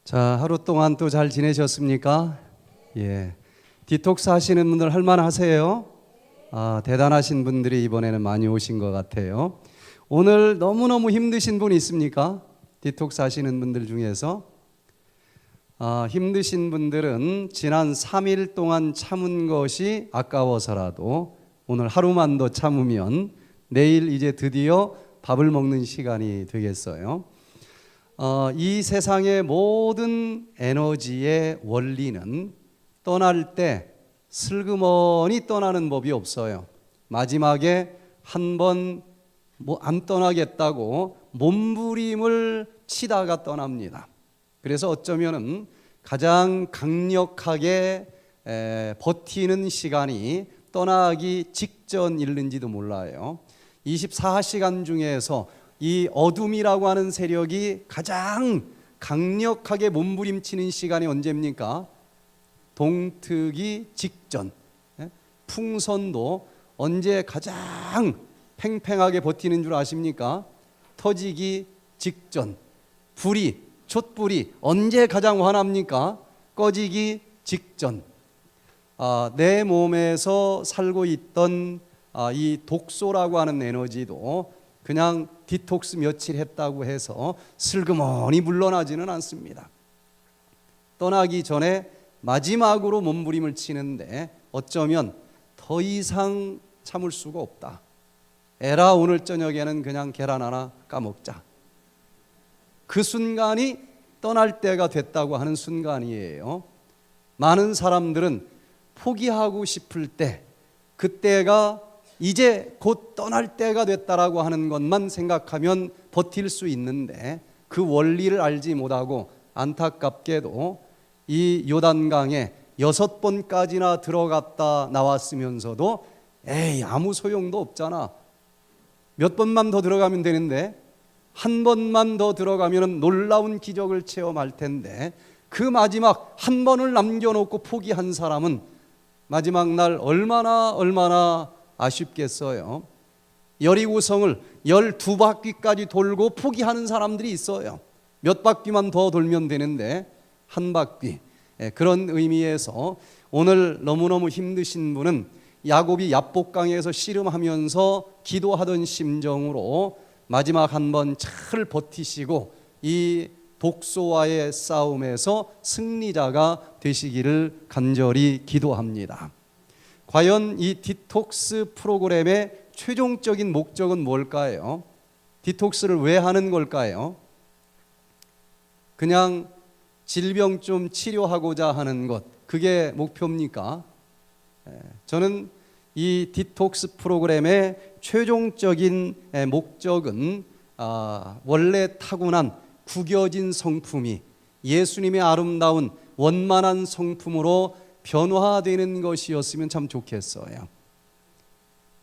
자, 하루 동안 또 잘 지내셨습니까? 예. 디톡스 하시는 분들 할만하세요? 대단하신 분들이 이번에는 많이 오신 것 같아요. 오늘 너무너무 힘드신 분 있습니까? 디톡스 하시는 분들 중에서 힘드신 분들은 지난 3일 동안 참은 것이 아까워서라도 오늘 하루만 더 참으면 내일 이제 드디어 밥을 먹는 시간이 되겠어요. 이 세상의 모든 에너지의 원리는 떠날 때 슬그머니 떠나는 법이 없어요. 마지막에 한 번 안 떠나겠다고 몸부림을 치다가 떠납니다. 그래서 어쩌면은 가장 강력하게 버티는 시간이 떠나기 직전일는지도 몰라요. 24시간 중에서 이 어둠이라고 하는 세력이 가장 강력하게 몸부림치는 시간이 언제입니까? 동트기 직전. 풍선도 언제 가장 팽팽하게 버티는 줄 아십니까? 터지기 직전. 촛불이 언제 가장 환합니까? 꺼지기 직전. 내 몸에서 살고 있던 이 독소라고 하는 에너지도 그냥 디톡스 며칠 했다고 해서 슬그머니 물러나지는 않습니다. 떠나기 전에 마지막으로 몸부림을 치는데 어쩌면 더 이상 참을 수가 없다. 에라, 오늘 저녁에는 그냥 계란 하나 까먹자. 그 순간이 떠날 때가 됐다고 하는 순간이에요. 많은 사람들은 포기하고 싶을 때, 그때가 이제 곧 떠날 때가 됐다라고 하는 것만 생각하면 버틸 수 있는데 그 원리를 알지 못하고 안타깝게도 이 요단강에 6번까지나 들어갔다 나왔으면서도 에이, 아무 소용도 없잖아. 몇 번만 더 들어가면 되는데 한 번만 더 들어가면 놀라운 기적을 체험할 텐데 그 마지막 한 번을 남겨놓고 포기한 사람은 마지막 날 얼마나 아쉽겠어요. 여리고성을 12바퀴까지 돌고 포기하는 사람들이 있어요. 몇 바퀴만 더 돌면 되는데 한 바퀴. 그런 의미에서 오늘 너무너무 힘드신 분은 야곱이 야복강에서 씨름하면서 기도하던 심정으로 마지막 한 번 잘 버티시고 이 독소와의 싸움에서 승리자가 되시기를 간절히 기도합니다. 과연 이 디톡스 프로그램의 최종적인 목적은 뭘까요? 디톡스를 왜 하는 걸까요? 그냥 질병 좀 치료하고자 하는 것, 그게 목표입니까? 저는 이 디톡스 프로그램의 최종적인 목적은 원래 타고난 구겨진 성품이 예수님의 아름다운 원만한 성품으로 변화되는 것이었으면 참 좋겠어요.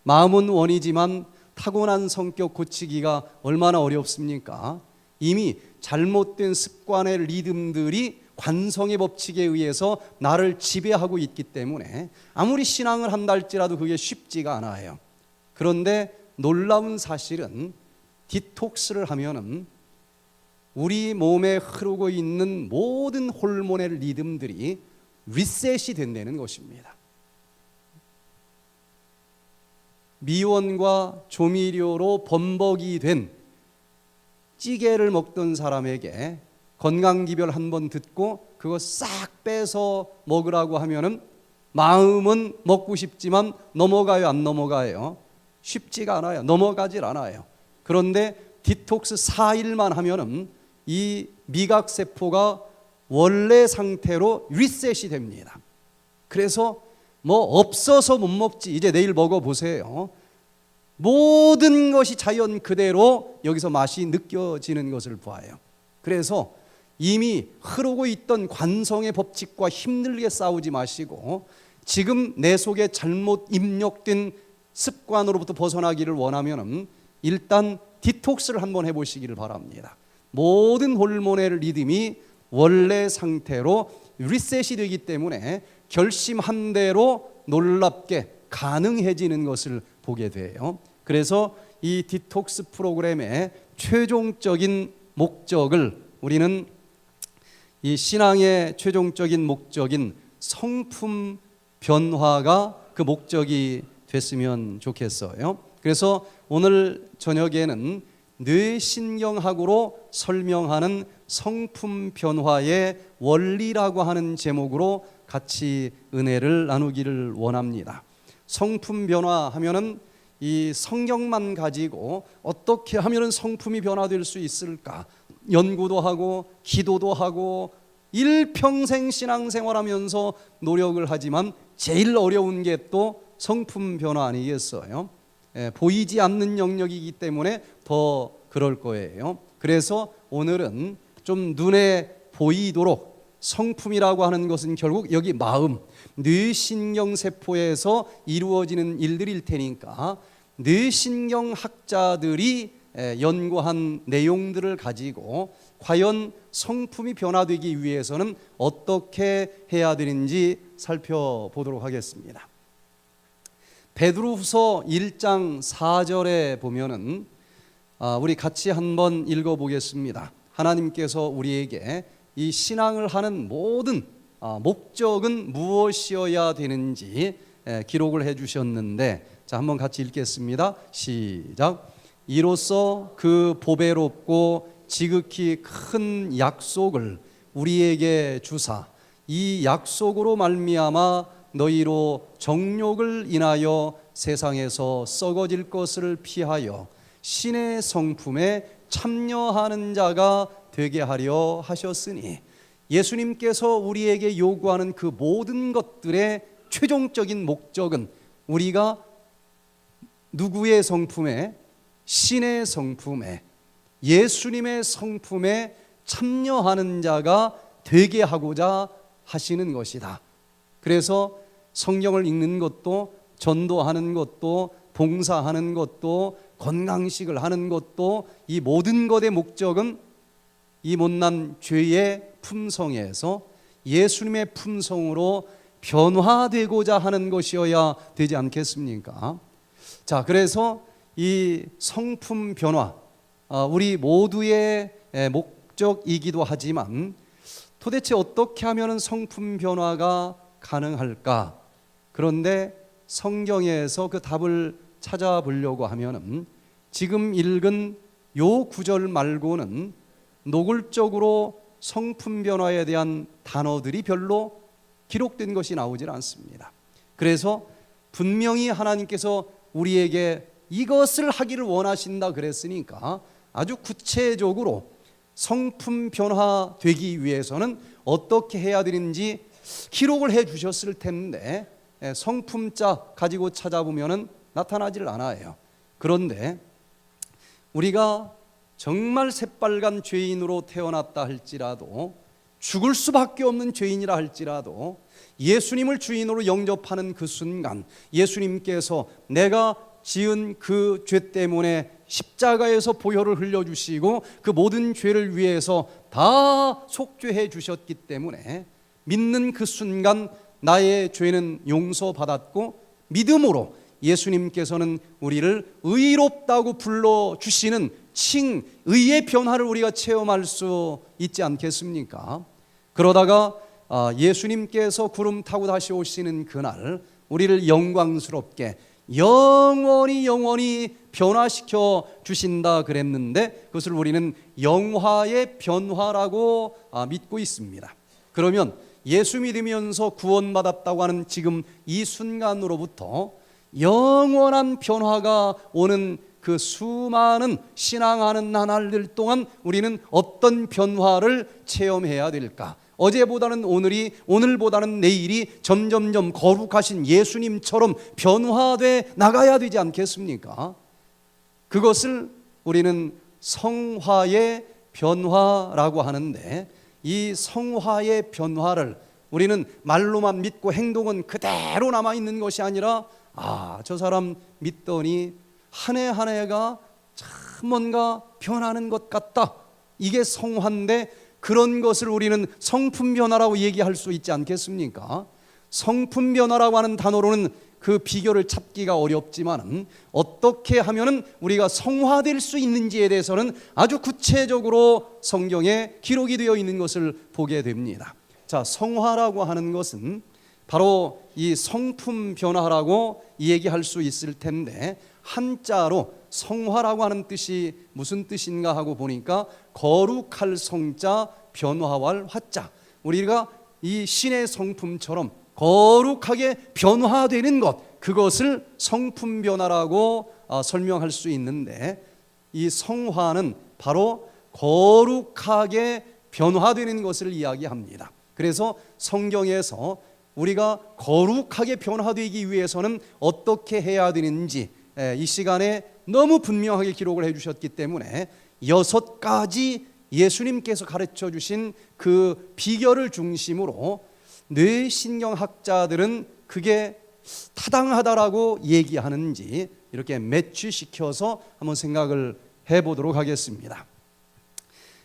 마음은 원이지만 타고난 성격 고치기가 얼마나 어렵습니까? 이미 잘못된 습관의 리듬들이 관성의 법칙에 의해서 나를 지배하고 있기 때문에 아무리 신앙을 한다 할지라도 그게 쉽지가 않아요. 그런데 놀라운 사실은 디톡스를 하면은 우리 몸에 흐르고 있는 모든 호르몬의 리듬들이 리셋이 된다는 것입니다. 미원과 조미료로 범벅이 된 찌개를 먹던 사람에게 건강기별 한번 듣고 그거 싹 빼서 먹으라고 하면은 마음은 먹고 싶지만 넘어가요, 안 넘어가요? 쉽지가 않아요. 넘어가질 않아요. 그런데 디톡스 4일만 하면은 이 미각세포가 원래 상태로 리셋이 됩니다. 그래서 뭐 없어서 못 먹지, 이제 내일 먹어보세요. 모든 것이 자연 그대로 여기서 맛이 느껴지는 것을 보아요. 그래서 이미 흐르고 있던 관성의 법칙과 힘들게 싸우지 마시고 지금 내 속에 잘못 입력된 습관으로부터 벗어나기를 원하면 일단 디톡스를 한번 해보시기를 바랍니다. 모든 호르몬의 리듬이 원래 상태로 리셋이 되기 때문에 결심한 대로 놀랍게 가능해지는 것을 보게 돼요. 그래서 이 디톡스 프로그램의 최종적인 목적을 우리는 이 신앙의 최종적인 목적인 성품 변화가 그 목적이 됐으면 좋겠어요. 그래서 오늘 저녁에는 뇌신경학으로 설명하는 성품 변화의 원리라고 하는 제목으로 같이 은혜를 나누기를 원합니다. 성품 변화 하면은 이 성경만 가지고 어떻게 하면은 성품이 변화될 수 있을까? 연구도 하고 기도도 하고 일평생 신앙생활하면서 노력을 하지만 제일 어려운 게 또 성품 변화 아니겠어요? 보이지 않는 영역이기 때문에 더 그럴 거예요. 그래서 오늘은 좀 눈에 보이도록, 성품이라고 하는 것은 결국 여기 마음, 뇌신경세포에서 이루어지는 일들일 테니까 뇌신경학자들이 연구한 내용들을 가지고 과연 성품이 변화되기 위해서는 어떻게 해야 되는지 살펴보도록 하겠습니다. 베드로후서 1장 4절에 보면은 우리 같이 한번 읽어보겠습니다. 하나님께서 우리에게 이 신앙을 하는 모든 목적은 무엇이어야 되는지 기록을 해주셨는데, 자 한번 같이 읽겠습니다. 시작. 이로써 그 보배롭고 지극히 큰 약속을 우리에게 주사 이 약속으로 말미암아 너희로 정욕을 인하여 세상에서 썩어질 것을 피하여 신의 성품에 참여하는 자가 되게 하려 하셨으니, 예수님께서 우리에게 요구하는 그 모든 것들의 최종적인 목적은 우리가 누구의 성품에? 신의 성품에, 예수님의 성품에 참여하는 자가 되게 하고자 하시는 것이다. 그래서 성경을 읽는 것도, 전도하는 것도, 봉사하는 것도, 건강식을 하는 것도, 이 모든 것의 목적은 이 못난 죄의 품성에서 예수님의 품성으로 변화되고자 하는 것이어야 되지 않겠습니까? 자, 그래서 이 성품 변화, 우리 모두의 목적이기도 하지만 도대체 어떻게 하면 성품 변화가 가능할까? 그런데 성경에서 그 답을 찾아보려고 하면은 지금 읽은 요 구절 말고는 노골적으로 성품 변화에 대한 단어들이 별로 기록된 것이 나오질 않습니다. 그래서 분명히 하나님께서 우리에게 이것을 하기를 원하신다 그랬으니까 아주 구체적으로 성품 변화되기 위해서는 어떻게 해야 되는지 기록을 해 주셨을 텐데 성품자 가지고 찾아보면 나타나질 않아요. 그런데 우리가 정말 새빨간 죄인으로 태어났다 할지라도, 죽을 수밖에 없는 죄인이라 할지라도 예수님을 주인으로 영접하는 그 순간 예수님께서 내가 지은 그 죄 때문에 십자가에서 보혈을 흘려주시고 그 모든 죄를 위해서 다 속죄해 주셨기 때문에 믿는 그 순간 나의 죄는 용서받았고, 믿음으로 예수님께서는 우리를 의롭다고 불러주시는 의의 변화를 우리가 체험할 수 있지 않겠습니까? 그러다가 예수님께서 구름 타고 다시 오시는 그날 우리를 영광스럽게 영원히 변화시켜 주신다 그랬는데, 그것을 우리는 영화의 변화라고 믿고 있습니다. 그러면 예수 믿으면서 구원받았다고 하는 지금 이 순간으로부터 영원한 변화가 오는 그 수많은 신앙하는 나날들 동안 우리는 어떤 변화를 체험해야 될까? 어제보다는 오늘이, 오늘보다는 내일이 점점점 거룩하신 예수님처럼 변화돼 나가야 되지 않겠습니까? 그것을 우리는 성화의 변화라고 하는데, 이 성화의 변화를 우리는 말로만 믿고 행동은 그대로 남아있는 것이 아니라 저 사람 믿더니 한 해 한 해가 참 뭔가 변하는 것 같다, 이게 성화인데 그런 것을 우리는 성품 변화라고 얘기할 수 있지 않겠습니까? 성품 변화라고 하는 단어로는 그 비결을 찾기가 어렵지만 어떻게 하면은 우리가 성화될 수 있는지에 대해서는 아주 구체적으로 성경에 기록이 되어 있는 것을 보게 됩니다. 자, 성화라고 하는 것은 바로 이 성품 변화라고 얘기할 수 있을 텐데, 한자로 성화라고 하는 뜻이 무슨 뜻인가 하고 보니까 거룩할 성자 변화할 화자, 우리가 이 신의 성품처럼 거룩하게 변화되는 것, 그것을 성품 변화라고 설명할 수 있는데, 이 성화는 바로 거룩하게 변화되는 것을 이야기합니다. 그래서 성경에서 우리가 거룩하게 변화되기 위해서는 어떻게 해야 되는지 이 시간에 너무 분명하게 기록을 해주셨기 때문에 6가지 예수님께서 가르쳐 주신 그 비결을 중심으로 뇌신경학자들은 그게 타당하다라고 얘기하는지 이렇게 매치시켜서 한번 생각을 해보도록 하겠습니다.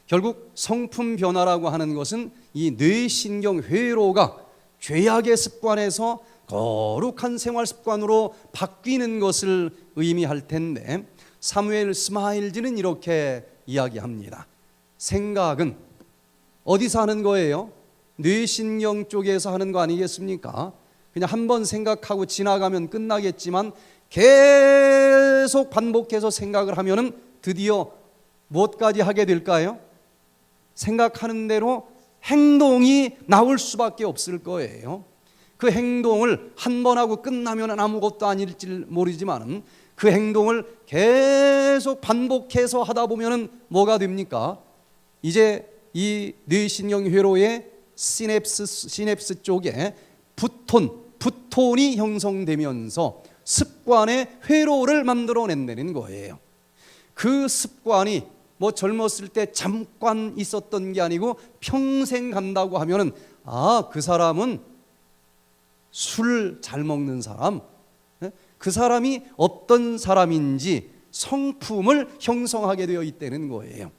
결국 성품 변화라고 하는 것은 이 뇌신경 회로가 죄악의 습관에서 거룩한 생활 습관으로 바뀌는 것을 의미할 텐데, 사무엘 스마일즈는 이렇게 이야기합니다. 생각은 어디서 하는 거예요? 뇌신경 쪽에서 하는 거 아니겠습니까? 그냥 한번 생각하고 지나가면 끝나겠지만 계속 반복해서 생각을 하면은 드디어 무엇까지 하게 될까요? 생각하는 대로 행동이 나올 수밖에 없을 거예요. 그 행동을 한 번 하고 끝나면 아무것도 아닐지 모르지만 그 행동을 계속 반복해서 하다 보면 뭐가 됩니까? 이제 이 뇌신경 회로의 시냅스 쪽에 부톤이 형성되면서 습관의 회로를 만들어낸다는 거예요. 그 습관이 뭐 젊었을 때 잠깐 있었던 게 아니고 평생 간다고 하면은 그 사람은 술 잘 먹는 사람, 그 사람이 어떤 사람인지 성품을 형성하게 되어 있다는 거예요.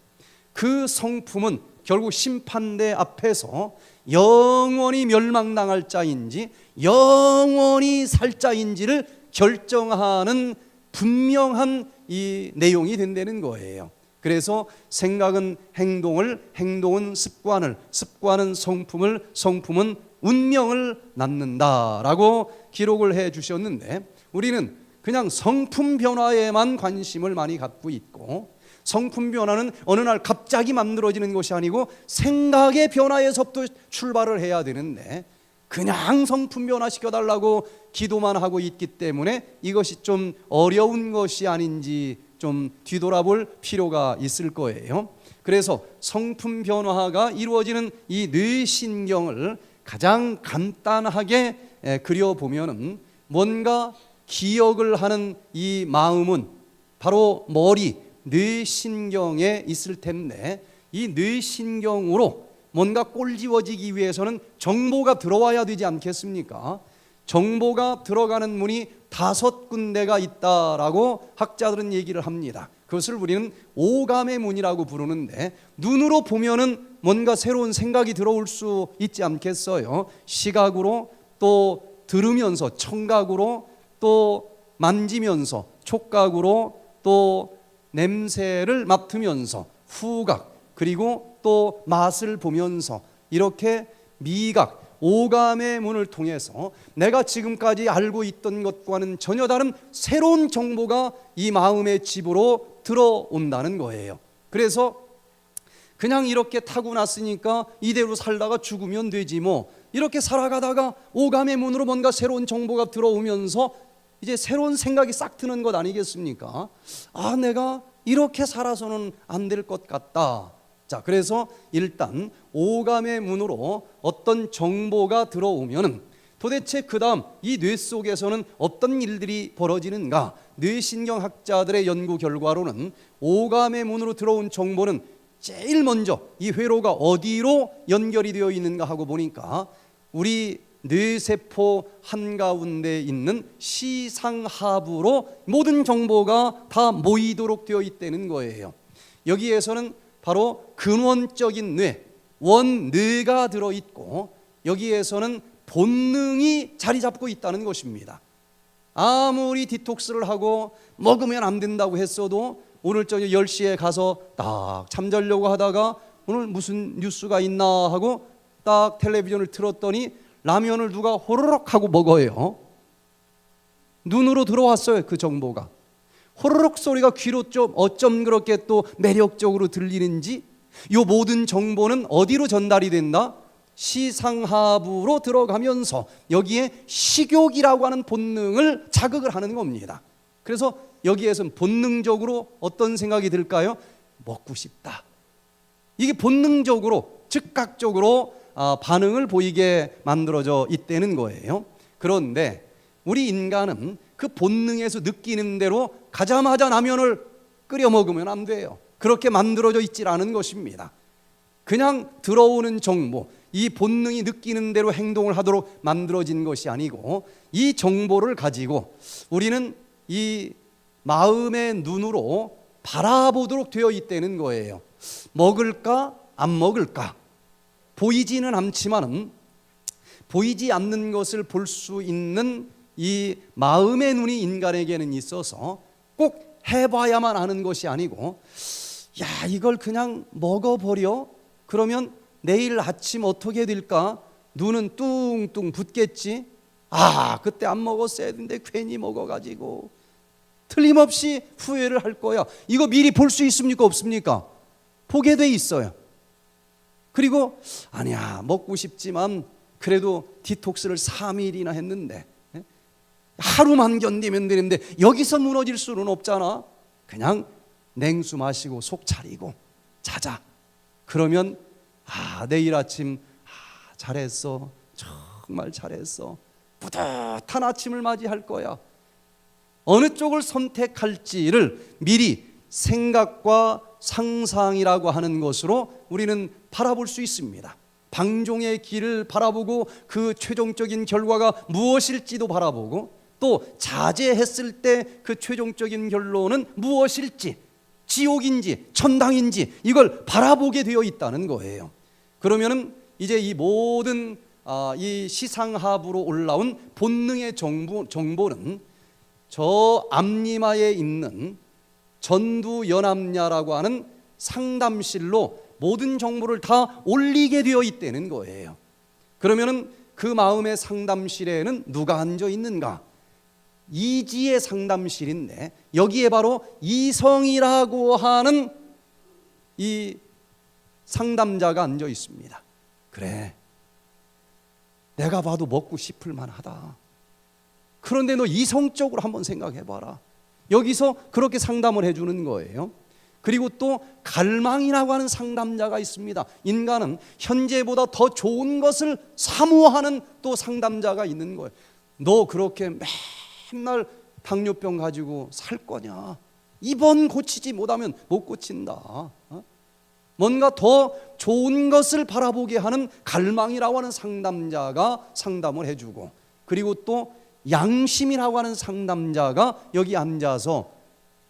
그 성품은 결국 심판대 앞에서 영원히 멸망당할 자인지 영원히 살 자인지를 결정하는 분명한 이 내용이 된다는 거예요. 그래서 생각은 행동을, 행동은 습관을, 습관은 성품을, 성품은 운명을 낳는다라고 기록을 해 주셨는데, 우리는 그냥 성품 변화에만 관심을 많이 갖고 있고, 성품 변화는 어느 날 갑자기 만들어지는 것이 아니고 생각의 변화에서부터 출발을 해야 되는데, 그냥 성품 변화시켜달라고 기도만 하고 있기 때문에 이것이 좀 어려운 것이 아닌지 좀 뒤돌아볼 필요가 있을 거예요. 그래서 성품 변화가 이루어지는 이 뇌신경을 가장 간단하게 그려보면은, 뭔가 기억을 하는 이 마음은 바로 머리, 뇌신경에 있을 텐데, 이 뇌신경으로 뭔가 꼴지워지기 위해서는 정보가 들어와야 되지 않겠습니까? 정보가 들어가는 문이 5군데가 있다라고 학자들은 얘기를 합니다. 그것을 우리는 오감의 문이라고 부르는데, 눈으로 보면은 뭔가 새로운 생각이 들어올 수 있지 않겠어요? 시각으로, 또 들으면서 청각으로, 또 만지면서 촉각으로, 또 냄새를 맡으면서 후각, 그리고 또 맛을 보면서 이렇게 미각, 오감의 문을 통해서 내가 지금까지 알고 있던 것과는 전혀 다른 새로운 정보가 이 마음의 집으로 들어온다는 거예요. 그래서 그냥 이렇게 타고났으니까 이대로 살다가 죽으면 되지 뭐, 이렇게 살아가다가 오감의 문으로 뭔가 새로운 정보가 들어오면서 이제 새로운 생각이 싹 드는 것 아니겠습니까? 내가 이렇게 살아서는 안 될 것 같다. 자, 그래서 일단 오감의 문으로 어떤 정보가 들어오면은 도대체 그 다음 이 뇌 속에서는 어떤 일들이 벌어지는가? 뇌신경학자들의 연구 결과로는 오감의 문으로 들어온 정보는 제일 먼저 이 회로가 어디로 연결이 되어 있는가 하고 보니까 우리 뇌세포 한가운데 있는 시상하부로 모든 정보가 다 모이도록 되어 있다는 거예요. 여기에서는 바로 근원적인 뇌, 원뇌가 들어있고, 여기에서는 본능이 자리 잡고 있다는 것입니다. 아무리 디톡스를 하고 먹으면 안 된다고 했어도 오늘 저녁 10시에 가서 딱 잠자려고 하다가 오늘 무슨 뉴스가 있나 하고 딱 텔레비전을 틀었더니 라면을 누가 호로록 하고 먹어요. 눈으로 들어왔어요. 그 정보가 호로록 소리가 귀로 좀 어쩜 그렇게 또 매력적으로 들리는지. 이 모든 정보는 어디로 전달이 된다? 시상하부로 들어가면서 여기에 식욕이라고 하는 본능을 자극을 하는 겁니다. 그래서 여기에서는 본능적으로 어떤 생각이 들까요? 먹고 싶다. 이게 본능적으로 즉각적으로 반응을 보이게 만들어져 있다는 거예요. 그런데 우리 인간은 그 본능에서 느끼는 대로 가자마자 라면을 끓여 먹으면 안 돼요. 그렇게 만들어져 있질 않은 것입니다. 그냥 들어오는 정보, 이 본능이 느끼는 대로 행동을 하도록 만들어진 것이 아니고 이 정보를 가지고 우리는 이 마음의 눈으로 바라보도록 되어 있다는 거예요. 먹을까 안 먹을까? 보이지는 않지만은 보이지 않는 것을 볼 수 있는 이 마음의 눈이 인간에게는 있어서 꼭 해봐야만 하는 것이 아니고, 야, 이걸 그냥 먹어버려? 그러면 내일 아침 어떻게 될까? 눈은 뚱뚱 붓겠지? 그때 안 먹었어야 했는데 괜히 먹어가지고 틀림없이 후회를 할 거야. 이거 미리 볼 수 있습니까? 없습니까? 보게 돼 있어요. 그리고 아니야, 먹고 싶지만 그래도 디톡스를 3일이나 했는데 하루만 견디면 되는데 여기서 무너질 수는 없잖아. 그냥 냉수 마시고 속 차리고 자자. 그러면 내일 아침 잘했어, 정말 잘했어, 뿌듯한 아침을 맞이할 거야. 어느 쪽을 선택할지를 미리 생각과 상상이라고 하는 것으로 우리는 바라볼 수 있습니다. 방종의 길을 바라보고 그 최종적인 결과가 무엇일지도 바라보고, 또 자제했을 때 그 최종적인 결론은 무엇일지, 지옥인지 천당인지 이걸 바라보게 되어 있다는 거예요. 그러면은 이제 이 모든 이 시상하부로 올라온 본능의 정보는 저 앞니마에 있는 전두연암야라고 하는 상담실로 모든 정보를 다 올리게 되어 있다는 거예요. 그러면은 그 마음의 상담실에는 누가 앉아 있는가? 이지의 상담실인데 여기에 바로 이성이라고 하는 이 상담자가 앉아 있습니다. 그래, 내가 봐도 먹고 싶을 만하다. 그런데 너 이성적으로 한번 생각해봐라. 여기서 그렇게 상담을 해주는 거예요. 그리고 또 갈망이라고 하는 상담자가 있습니다. 인간은 현재보다 더 좋은 것을 사모하는 또 상담자가 있는 거예요. 너 그렇게 맨날 당뇨병 가지고 살 거냐? 이번 고치지 못하면 못 고친다. 뭔가 더 좋은 것을 바라보게 하는 갈망이라고 하는 상담자가 상담을 해주고, 그리고 또 양심이라고 하는 상담자가 여기 앉아서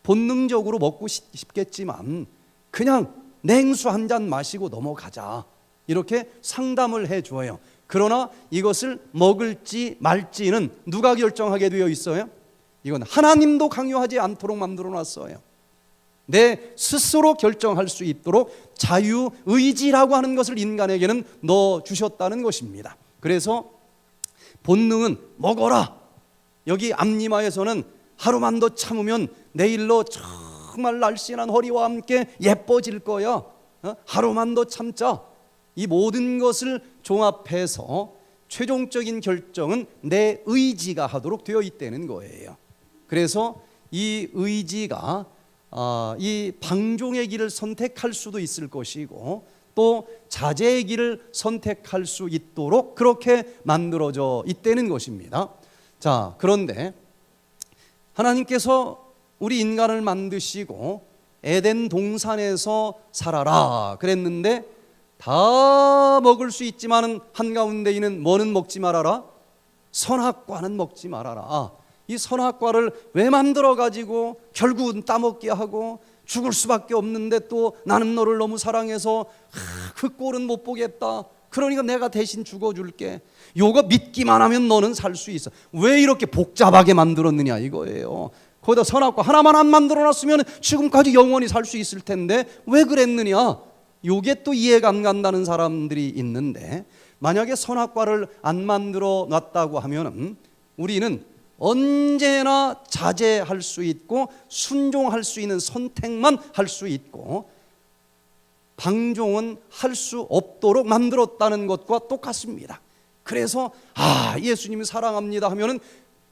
본능적으로 먹고 싶겠지만 그냥 냉수 한 잔 마시고 넘어가자, 이렇게 상담을 해줘요. 그러나 이것을 먹을지 말지는 누가 결정하게 되어 있어요? 이건 하나님도 강요하지 않도록 만들어 놨어요. 내 스스로 결정할 수 있도록 자유의지라고 하는 것을 인간에게는 넣어주셨다는 것입니다. 그래서 본능은 먹어라. 여기 앞니마에서는 하루만 더 참으면 내일로 정말 날씬한 허리와 함께 예뻐질 거야. 하루만 더 참자. 이 모든 것을 종합해서 최종적인 결정은 내 의지가 하도록 되어 있다는 거예요. 그래서 이 의지가 이 방종의 길을 선택할 수도 있을 것이고 또 자제의 길을 선택할 수 있도록 그렇게 만들어져 있다는 것입니다. 자, 그런데 하나님께서 우리 인간을 만드시고 에덴 동산에서 살아라 그랬는데 다 먹을 수 있지만은 한가운데 있는 뭐는 먹지 말아라? 선악과는 먹지 말아라. 이 선악과를 왜 만들어 가지고 결국은 따먹게 하고 죽을 수밖에 없는데 또 나는 너를 너무 사랑해서 그 꼴은 못 보겠다. 그러니까 내가 대신 죽어줄게. 요거 믿기만 하면 너는 살 수 있어. 왜 이렇게 복잡하게 만들었느냐 이거예요. 거기다 선악과 하나만 안 만들어놨으면 지금까지 영원히 살 수 있을 텐데 왜 그랬느냐. 요게 또 이해가 안 간다는 사람들이 있는데, 만약에 선악과를 안 만들어 놨다고 하면은 우리는 언제나 자제할 수 있고 순종할 수 있는 선택만 할 수 있고 방종은 할 수 없도록 만들었다는 것과 똑같습니다. 그래서 예수님이 사랑합니다 하면은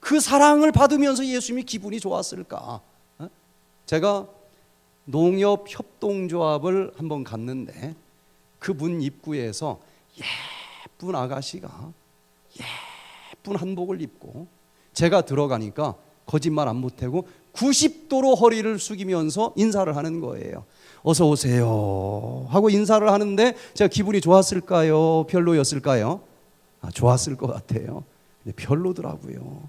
그 사랑을 받으면서 예수님이 기분이 좋았을까? 제가 농협 협동조합을 한번 갔는데 그 문 입구에서 예쁜 아가씨가 예쁜 한복을 입고 제가 들어가니까 거짓말 안 못하고 90도로 허리를 숙이면서 인사를 하는 거예요. 어서 오세요 하고 인사를 하는데 제가 기분이 좋았을까요? 별로였을까요? 좋았을 것 같아요. 근데 별로더라고요.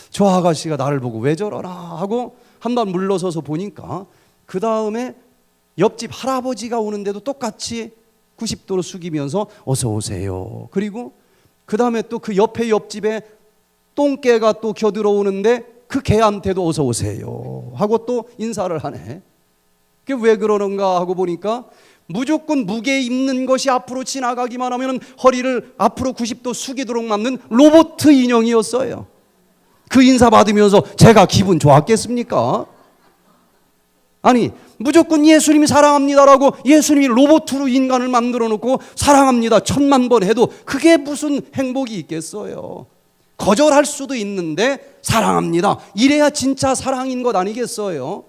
저 아가씨가 나를 보고 왜 저러나 하고 한번 물러서서 보니까 그 다음에 옆집 할아버지가 오는데도 똑같이 90도로 숙이면서 어서 오세요. 그리고 그 다음에 또 그 옆집에 똥개가 또 겨들어오는데 그 개한테도 어서 오세요 하고 또 인사를 하네. 그게 왜 그러는가 하고 보니까 무조건 무게 입는 것이 앞으로 지나가기만 하면 허리를 앞으로 90도 숙이도록 만든 로봇 인형이었어요. 그 인사 받으면서 제가 기분 좋았겠습니까? 아니, 무조건 예수님이 사랑합니다라고 예수님이 로봇으로 인간을 만들어 놓고 사랑합니다 1000만 번 해도 그게 무슨 행복이 있겠어요? 거절할 수도 있는데 사랑합니다 이래야 진짜 사랑인 것 아니겠어요?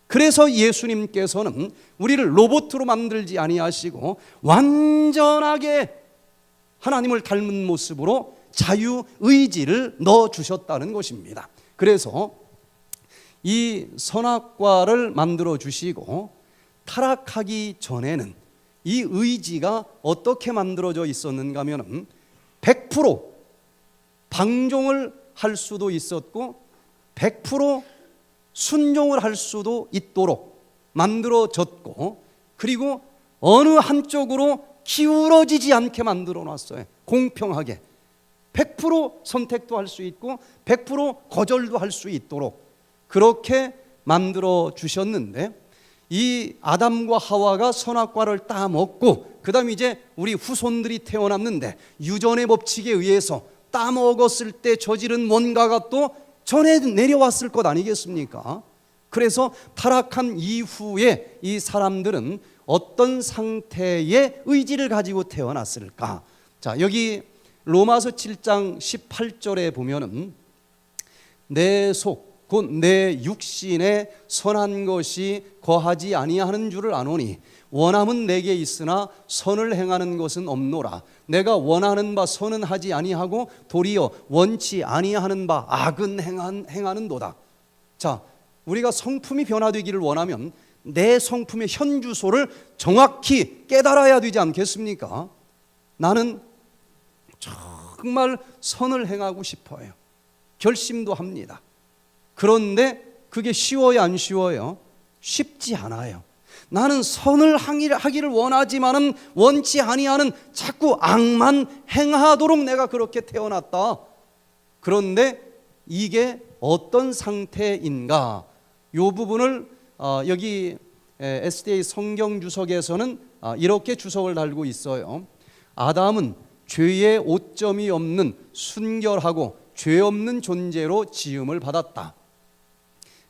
그래서 예수님께서는 우리를 로봇으로 만들지 아니하시고 완전하게 하나님을 닮은 모습으로 자유의지를 넣어주셨다는 것입니다. 그래서 이 선악과를 만들어 주시고 타락하기 전에는 이 의지가 어떻게 만들어져 있었는가 하면 100% 방종을 할 수도 있었고 100% 순종을 할 수도 있도록 만들어졌고, 그리고 어느 한쪽으로 기울어지지 않게 만들어 놨어요. 공평하게 100% 선택도 할 수 있고 100% 거절도 할 수 있도록 그렇게 만들어 주셨는데, 이 아담과 하와가 선악과를 따먹고 그 다음에 이제 우리 후손들이 태어났는데 유전의 법칙에 의해서 따먹었을 때 저지른 뭔가가 또 전해 내려왔을 것 아니겠습니까? 그래서 타락한 이후에 이 사람들은 어떤 상태의 의지를 가지고 태어났을까? 자, 여기 로마서 7장 18절에 보면은 내 속 곧 내 육신에 선한 것이 거하지 아니하는 줄을 아노니 원함은 내게 있으나 선을 행하는 것은 없노라. 내가 원하는 바 선은 하지 아니하고 도리어 원치 아니하는 바 악은 행하는도다. 자, 우리가 성품이 변화되기를 원하면 내 성품의 현 주소를 정확히 깨달아야 되지 않겠습니까? 나는 정말 선을 행하고 싶어요. 결심도 합니다. 그런데 그게 쉬워요, 안 쉬워요? 쉽지 않아요. 나는 선을 하기를 원하지만은 원치 아니하는 자꾸 악만 행하도록 내가 그렇게 태어났다. 그런데 이게 어떤 상태인가? 이 부분을 여기 SDA 성경 주석에서는 이렇게 주석을 달고 있어요. 아담은 죄의 오점이 없는 순결하고 죄 없는 존재로 지음을 받았다.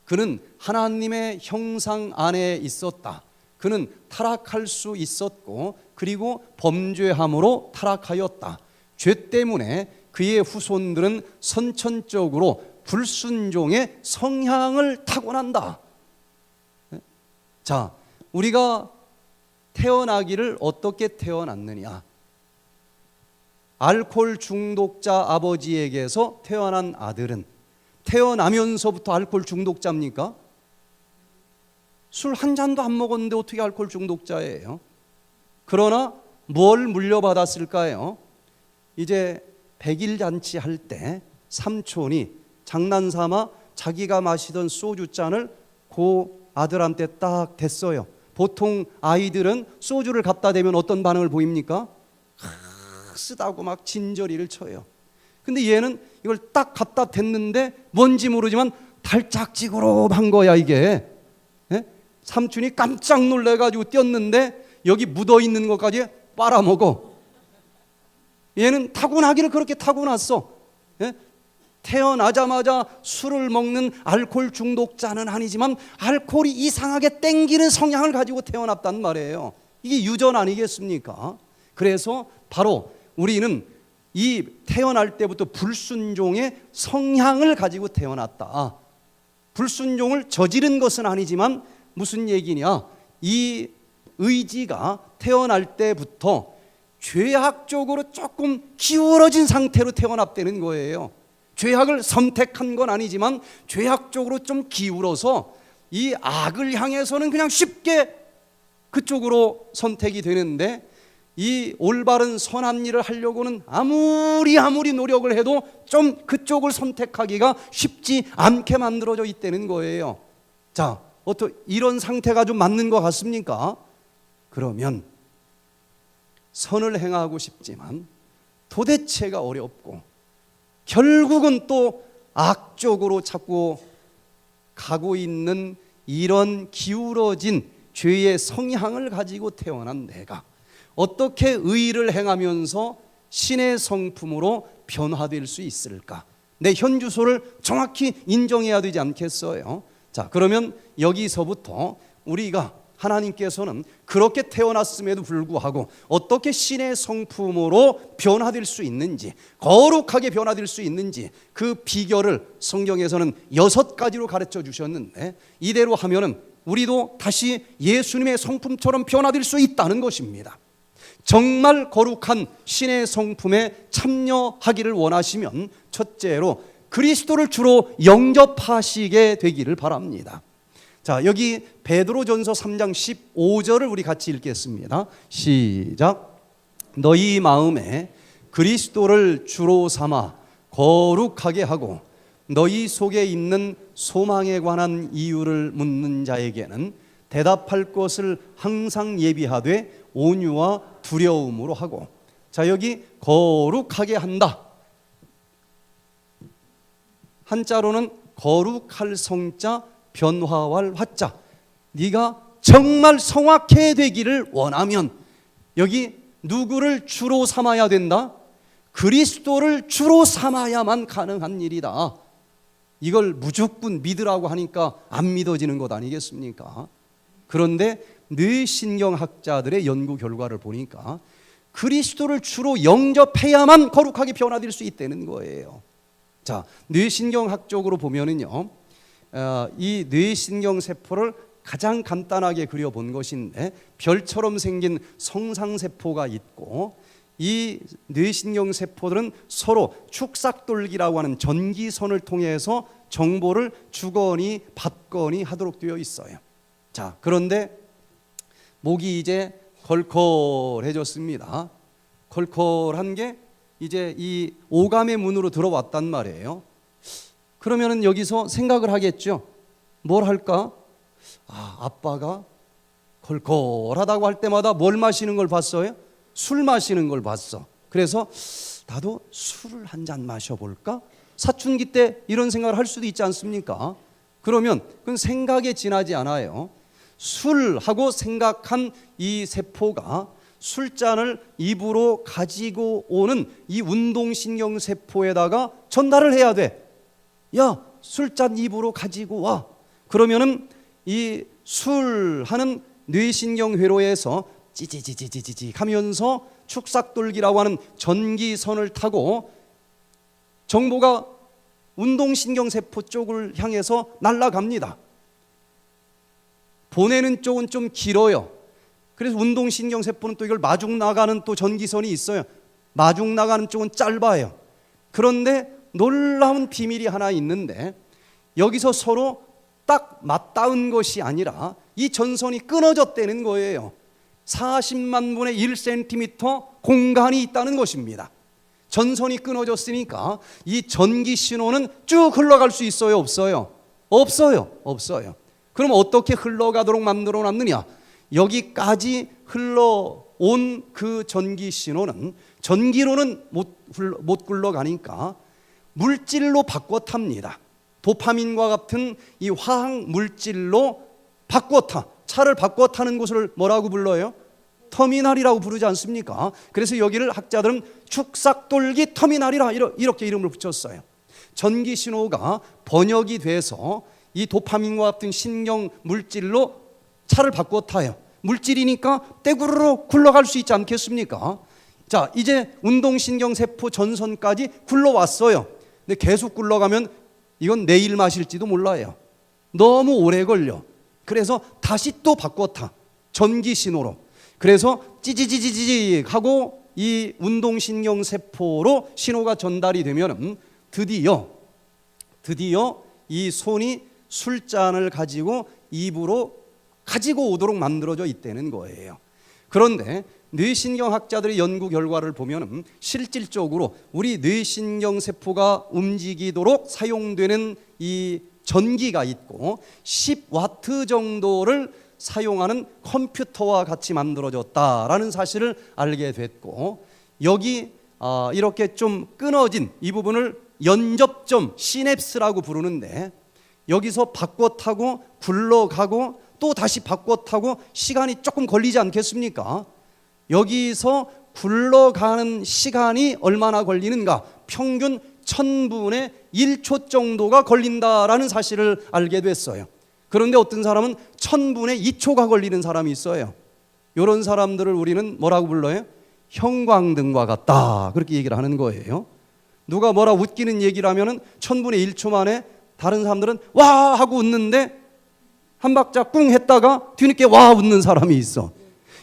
그는 하나님의 형상 안에 있었다. 그는 타락할 수 있었고 그리고 범죄함으로 타락하였다. 죄 때문에 그의 후손들은 선천적으로 불순종의 성향을 타고난다. 자, 우리가 태어나기를 어떻게 태어났느냐? 알코올 중독자 아버지에게서 태어난 아들은 태어나면서부터 알코올 중독자입니까? 술 한 잔도 안 먹었는데 어떻게 알코올 중독자예요? 그러나 뭘 물려받았을까요? 이제 100일 잔치 할 때 삼촌이 장난삼아 자기가 마시던 소주잔을 그 아들한테 딱 댔어요. 보통 아이들은 소주를 갖다 대면 어떤 반응을 보입니까? 쓰다고 막 진저리를 쳐요. 근데 얘는 이걸 딱 갖다 댔는데 뭔지 모르지만 달짝지근한 거야 이게. 예? 삼촌이 깜짝 놀래가지고 뛰었는데 여기 묻어있는 것까지 빨아먹어. 얘는 타고나기를 그렇게 타고났어. 예? 태어나자마자 술을 먹는 알코올 중독자는 아니지만 알코올이 이상하게 땡기는 성향을 가지고 태어났단 말이에요. 이게 유전 아니겠습니까? 그래서 바로 우리는 이 태어날 때부터 불순종의 성향을 가지고 태어났다. 불순종을 저지른 것은 아니지만 무슨 얘기냐? 이 의지가 태어날 때부터 죄악적으로 조금 기울어진 상태로 태어났다는 거예요. 죄악을 선택한 건 아니지만 죄악적으로 좀 기울어서 이 악을 향해서는 그냥 쉽게 그쪽으로 선택이 되는데 이 올바른 선한 일을 하려고는 아무리 노력을 해도 좀 그쪽을 선택하기가 쉽지 않게 만들어져 있다는 거예요. 자, 이런 상태가 좀 맞는 것 같습니까? 그러면 선을 행하고 싶지만 도대체가 어렵고 결국은 또 악적으로 자꾸 가고 있는 이런 기울어진 죄의 성향을 가지고 태어난 내가 어떻게 의를 행하면서 신의 성품으로 변화될 수 있을까? 내 현주소를 정확히 인정해야 되지 않겠어요? 자, 그러면 여기서부터 우리가 하나님께서는 그렇게 태어났음에도 불구하고 어떻게 신의 성품으로 변화될 수 있는지, 거룩하게 변화될 수 있는지 그 비결을 성경에서는 6가지로 가르쳐 주셨는데 이대로 하면은 우리도 다시 예수님의 성품처럼 변화될 수 있다는 것입니다. 정말 거룩한 신의 성품에 참여하기를 원하시면 첫째로 그리스도를 주로 영접하시게 되기를 바랍니다. 자, 여기 베드로전서 3장 15절을 우리 같이 읽겠습니다. 시작. 너희 마음에 그리스도를 주로 삼아 거룩하게 하고 너희 속에 있는 소망에 관한 이유를 묻는 자에게는 대답할 것을 항상 예비하되 온유와 두려움으로 하고. 자, 여기 거룩하게 한다. 한자로는 거룩할 성자 변화할 화자. 네가 정말 성악해 되기를 원하면 여기 누구를 주로 삼아야 된다? 그리스도를 주로 삼아야만 가능한 일이다. 이걸 무조건 믿으라고 하니까 안 믿어지는 것 아니겠습니까? 그런데 뇌신경학자들의 연구 결과를 보니까 그리스도를 주로 영접해야만 거룩하게 변화될 수 있다는 거예요. 자, 뇌신경학적으로 보면은요, 이 뇌신경 세포를 가장 간단하게 그려본 것인데 별처럼 생긴 성상세포가 있고 이 뇌신경 세포들은 서로 축삭돌기라고 하는 전기선을 통해서 정보를 주거니 받거니 하도록 되어 있어요. 자, 그런데 목이 이제 컬컬해졌습니다. 컬컬한 게 이제 이 오감의 문으로 들어왔단 말이에요. 그러면은 여기서 생각을 하겠죠. 뭘 할까? 아빠가 컬컬하다고 할 때마다 뭘 마시는 걸 봤어요? 술 마시는 걸 봤어. 그래서 나도 술을 한 잔 마셔볼까? 사춘기 때 이런 생각을 할 수도 있지 않습니까? 그러면 그건 생각에 지나지 않아요. 술하고 생각한 이 세포가 술잔을 입으로 가지고 오는 이 운동신경세포에다가 전달을 해야 돼. 야, 술잔 입으로 가지고 와. 그러면은 이 술하는 뇌신경회로에서 찌찌찌찌찌찌 하면서 축삭돌기라고 하는 전기선을 타고 정보가 운동신경세포 쪽을 향해서 날아갑니다. 보내는 쪽은 좀 길어요. 그래서 운동신경세포는 또 이걸 마중 나가는 또 전기선이 있어요. 마중 나가는 쪽은 짧아요. 그런데 놀라운 비밀이 하나 있는데 여기서 서로 딱 맞닿은 것이 아니라 이 전선이 끊어졌다는 거예요. 40만 분의 1cm 공간이 있다는 것입니다. 전선이 끊어졌으니까 이 전기 신호는 쭉 흘러갈 수 있어요? 없어요? 없어요. 그럼 어떻게 흘러가도록 만들어 놨느냐? 여기까지 흘러온 그 전기 신호는 전기로는 못 굴러가니까 물질로 바꿔 탑니다. 도파민과 같은 이 화학 물질로 바꿔 타. 차를 바꿔 타는 곳을 뭐라고 불러요? 터미널이라고 부르지 않습니까? 그래서 여기를 학자들은 축삭돌기 터미널이라 이렇게 이름을 붙였어요. 전기 신호가 번역이 돼서 이 도파민과 같은 신경 물질로 차를 바꿔 타요. 물질이니까 떼구르르 굴러갈 수 있지 않겠습니까? 자, 이제 운동신경세포 전선까지 굴러왔어요. 근데 계속 굴러가면 이건 내일 마실지도 몰라요. 너무 오래 걸려. 그래서 다시 또 바꿔 타. 전기 신호로. 그래서 찌지지지지 하고 이 운동신경세포로 신호가 전달이 되면 드디어 이 손이 술잔을 가지고 입으로 가지고 오도록 만들어져 있다는 거예요. 그런데 뇌신경학자들의 연구 결과를 보면 실질적으로 우리 뇌신경세포가 움직이도록 사용되는 이 전기가 있고 10와트 정도를 사용하는 컴퓨터와 같이 만들어졌다라는 사실을 알게 됐고, 여기 이렇게 좀 끊어진 이 부분을 연접점 시냅스라고 부르는데, 여기서 바꿔 타고 굴러가고 또 다시 바꿔 타고 시간이 조금 걸리지 않겠습니까? 여기서 굴러가는 시간이 얼마나 걸리는가? 평균 1000분의 1초 정도가 걸린다라는 사실을 알게 됐어요. 그런데 어떤 사람은 1000분의 2초가 걸리는 사람이 있어요. 이런 사람들을 우리는 뭐라고 불러요? 형광등과 같다, 그렇게 얘기를 하는 거예요. 누가 뭐라 웃기는 얘기를 하면 1000분의 1초 만에 다른 사람들은 와 하고 웃는데 한 박자 꿍 했다가 뒤늦게 와 웃는 사람이 있어.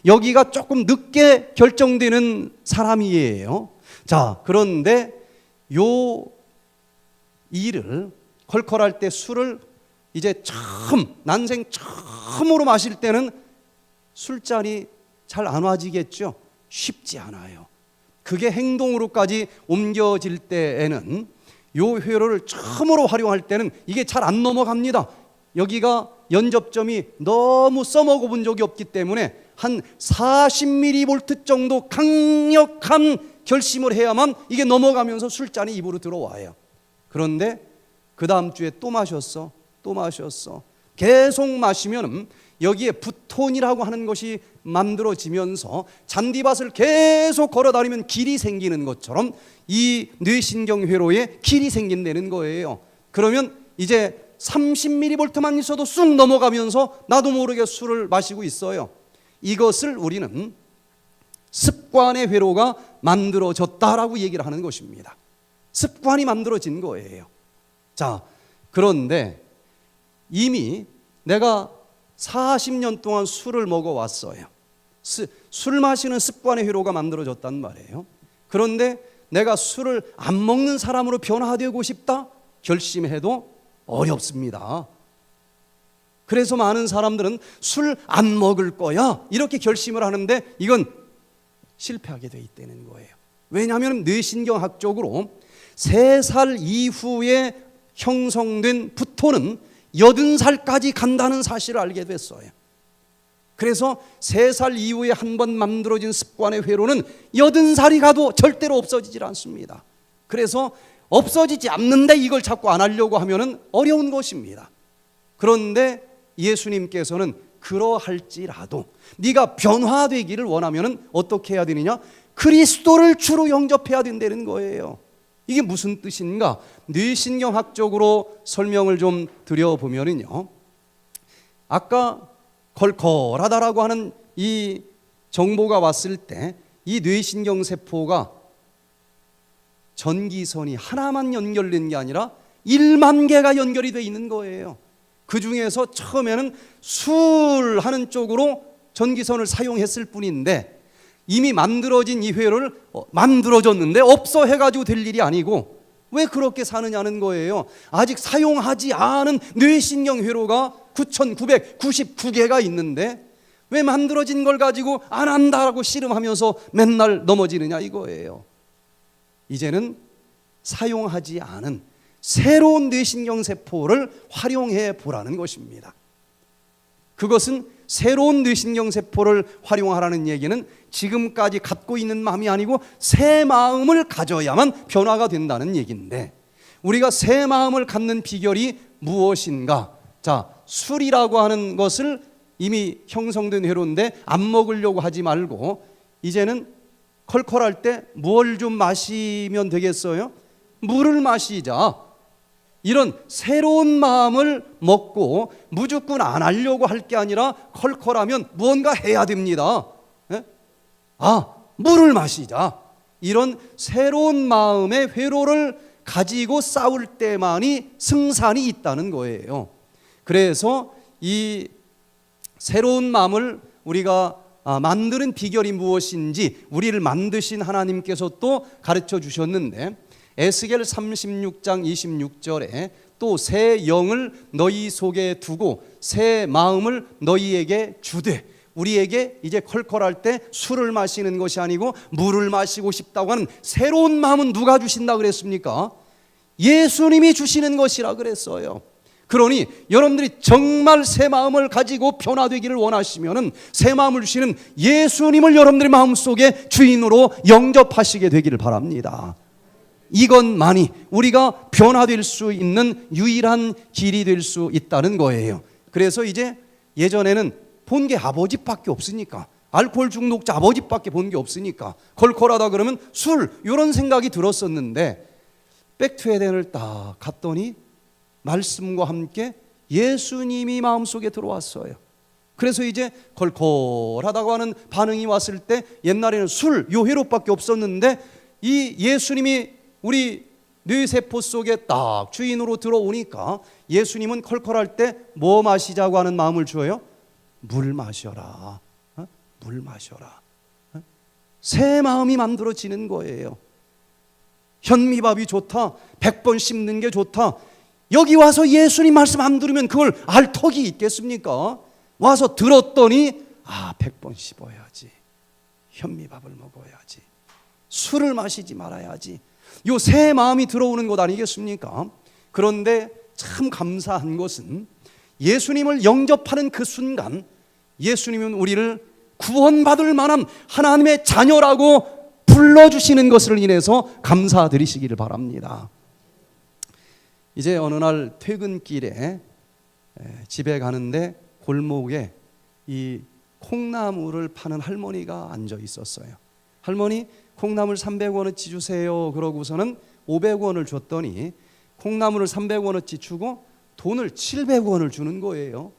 여기가 조금 늦게 결정되는 사람이에요. 자, 그런데 요 일을 컬컬할 때 술을 이제 난생 처음으로 마실 때는 술잔이 잘 안 와지겠죠. 쉽지 않아요. 그게 행동으로까지 옮겨질 때에는 요 회로를 처음으로 활용할 때는 이게 잘 안 넘어갑니다. 여기가 연접점이 너무 써먹어 본 적이 없기 때문에 한 40mV 정도 강력한 결심을 해야만 이게 넘어가면서 술잔이 입으로 들어와요. 그런데 그 다음 주에 또 마셨어. 계속 마시면 여기에 부톤이라고 하는 것이 만들어지면서 잔디밭을 계속 걸어다니면 길이 생기는 것처럼 이 뇌신경회로에 길이 생긴다는 거예요. 그러면 이제 30mV만 있어도 쑥 넘어가면서 나도 모르게 술을 마시고 있어요. 이것을 우리는 습관의 회로가 만들어졌다라고 얘기를 하는 것입니다. 습관이 만들어진 거예요. 자, 그런데 이미 내가 40년 동안 술을 먹어왔어요. 술 마시는 습관의 회로가 만들어졌단 말이에요. 그런데 내가 술을 안 먹는 사람으로 변화되고 싶다? 결심해도 어렵습니다. 그래서 많은 사람들은 술 안 먹을 거야 이렇게 결심을 하는데 이건 실패하게 돼 있다는 거예요. 왜냐하면 뇌신경학적으로 3살 이후에 형성된 부토는 80살까지 간다는 사실을 알게 됐어요. 그래서 3살 이후에 한 번 만들어진 습관의 회로는 80살이 가도 절대로 없어지질 않습니다. 그래서 없어지지 않는데 이걸 자꾸 안 하려고 하면 어려운 것입니다. 그런데 예수님께서는 그러할지라도 네가 변화되기를 원하면 어떻게 해야 되느냐? 그리스도를 주로 영접해야 된다는 거예요. 이게 무슨 뜻인가? 뇌신경학적으로 설명을 좀 드려보면요, 아까 컬컬하다라고 하는 이 정보가 왔을 때 이 뇌신경세포가 전기선이 하나만 연결된 게 아니라 1만 개가 연결이 돼 있는 거예요. 그 중에서 처음에는 술 하는 쪽으로 전기선을 사용했을 뿐인데 이미 만들어진 이 회로를 만들어졌는데 없어 해가지고 될 일이 아니고, 왜 그렇게 사느냐는 거예요. 아직 사용하지 않은 뇌신경 회로가 9,999개가 있는데 왜 만들어진 걸 가지고 안 한다라고 씨름하면서 맨날 넘어지느냐 이거예요. 이제는 사용하지 않은 새로운 뇌신경세포를 활용해 보라는 것입니다. 그것은 새로운 뇌신경세포를 활용하라는 얘기는 지금까지 갖고 있는 마음이 아니고 새 마음을 가져야만 변화가 된다는 얘기인데, 우리가 새 마음을 갖는 비결이 무엇인가? 자, 술이라고 하는 것을 이미 형성된 회로인데 안 먹으려고 하지 말고 이제는 컬컬할 때 뭘 좀 마시면 되겠어요? 물을 마시자. 이런 새로운 마음을 먹고 무조건 안 하려고 할 게 아니라 컬컬하면 무언가 해야 됩니다. 물을 마시자. 이런 새로운 마음의 회로를 가지고 싸울 때만이 승산이 있다는 거예요. 그래서 이 새로운 마음을 우리가 만드는 비결이 무엇인지 우리를 만드신 하나님께서 또 가르쳐 주셨는데, 에스겔 36장 26절에 또 새 영을 너희 속에 두고 새 마음을 너희에게 주되, 우리에게 이제 컬컬할 때 술을 마시는 것이 아니고 물을 마시고 싶다고 하는 새로운 마음은 누가 주신다 그랬습니까? 예수님이 주시는 것이라 그랬어요. 그러니 여러분들이 정말 새 마음을 가지고 변화되기를 원하시면은 새 마음을 주시는 예수님을 여러분들의 마음속에 주인으로 영접하시게 되기를 바랍니다. 이것만이 우리가 변화될 수 있는 유일한 길이 될 수 있다는 거예요. 그래서 이제 예전에는 본 게 아버지밖에 없으니까, 알코올 중독자 아버지밖에 본 게 없으니까 컬컬하다 그러면 술, 이런 생각이 들었었는데, 백투에덴을 딱 갔더니 말씀과 함께 예수님이 마음속에 들어왔어요. 그래서 이제 컬컬하다고 하는 반응이 왔을 때, 옛날에는 술, 요 회로밖에 없었는데 이 예수님이 우리 뇌세포 속에 딱 주인으로 들어오니까 예수님은 컬컬할 때 뭐 마시자고 하는 마음을 주어요? 물 마셔라. 물 마셔라. 새 마음이 만들어지는 거예요. 현미밥이 좋다, 100번 씹는 게 좋다, 여기 와서 예수님 말씀 안 들으면 그걸 알 턱이 있겠습니까? 와서 들었더니 100번 씹어야지, 현미밥을 먹어야지, 술을 마시지 말아야지, 요 새 마음이 들어오는 것 아니겠습니까? 그런데 참 감사한 것은 예수님을 영접하는 그 순간 예수님은 우리를 구원받을 만한 하나님의 자녀라고 불러주시는 것을 인해서 감사드리시기를 바랍니다. 이제 어느 날 퇴근길에 집에 가는데 골목에 이 콩나물을 파는 할머니가 앉아 있었어요. 할머니, 콩나물 300원어치 주세요. 그러고서는 500원을 줬더니 콩나물을 300원어치 주고 돈을 700원을 주는 거예요.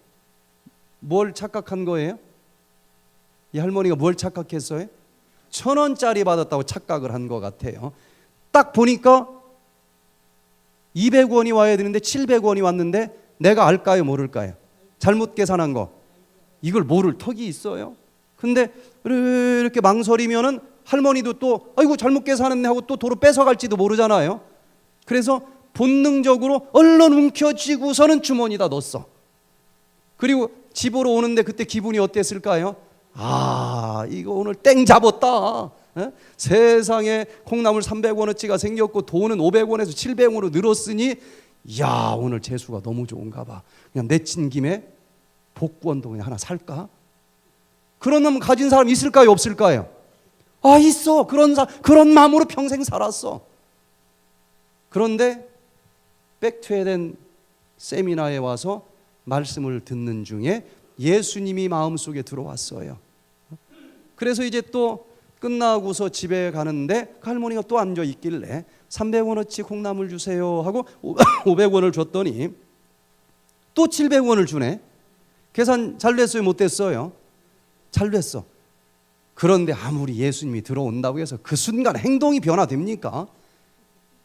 뭘 착각한 거예요? 이 할머니가 뭘 착각했어요? 1,000원짜리 받았다고 착각을 한 것 같아요. 딱 보니까 200원이 와야 되는데 700원이 왔는데 내가 알까요, 모를까요? 잘못 계산한 거. 이걸 모를 턱이 있어요. 근데 이렇게 망설이면은 할머니도 또 아이고 잘못 계산했네 하고 또 도로 뺏어갈지도 모르잖아요. 그래서 본능적으로 얼른 움켜쥐고서는 주머니에다 넣었어. 그리고 집으로 오는데 그때 기분이 어땠을까요? 이거 오늘 땡 잡았다. 세상에 콩나물 300원어치가 생겼고 돈은 500원에서 700원으로 늘었으니 오늘 재수가 너무 좋은가 봐. 그냥 내친 김에 복권도 그냥 하나 살까? 그런 놈 가진 사람 있을까요, 없을까요? 있어. 그런 마음으로 평생 살았어. 그런데 백투에덴 세미나에 와서 말씀을 듣는 중에 예수님이 마음속에 들어왔어요. 그래서 이제 또 끝나고서 집에 가는데 그 할머니가 또 앉아 있길래 300원어치 콩나물 주세요 하고 500원을 줬더니 또 700원을 주네. 계산 잘 됐어요, 못 됐어요? 잘 됐어. 그런데 아무리 예수님이 들어온다고 해서 그 순간 행동이 변화됩니까?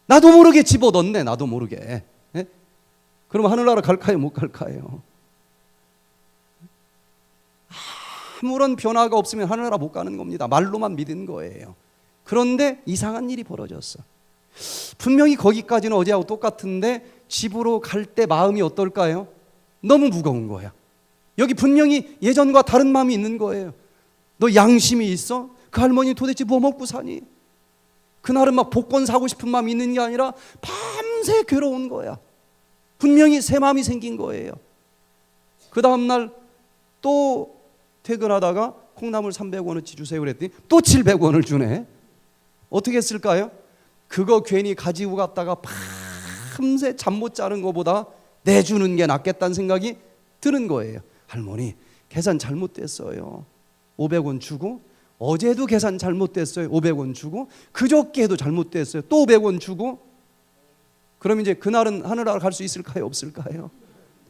나도 모르게 집어넣네. 나도 모르게. 그럼 하늘나라 갈까요, 못 갈까요? 아무런 변화가 없으면 하늘나라 못 가는 겁니다. 말로만 믿은 거예요. 그런데 이상한 일이 벌어졌어. 분명히 거기까지는 어제하고 똑같은데 집으로 갈 때 마음이 어떨까요? 너무 무거운 거야. 여기 분명히 예전과 다른 마음이 있는 거예요. 너 양심이 있어? 그 할머니 도대체 뭐 먹고 사니? 그날은 막 복권 사고 싶은 마음이 있는 게 아니라 밤새 괴로운 거야. 분명히 새 마음이 생긴 거예요. 그 다음날 또 퇴근하다가 콩나물 300원어치 주세요 그랬더니 또 700원을 주네. 어떻게 했을까요? 그거 괜히 가지고 갔다가 밤새 잠 못 자는 것보다 내주는 게 낫겠다는 생각이 드는 거예요. 할머니, 계산 잘못됐어요. 500원 주고, 어제도 계산 잘못됐어요. 500원 주고, 그저께도 잘못됐어요. 또 500원 주고. 그럼 이제 그날은 하늘나라 갈 수 있을까요? 없을까요?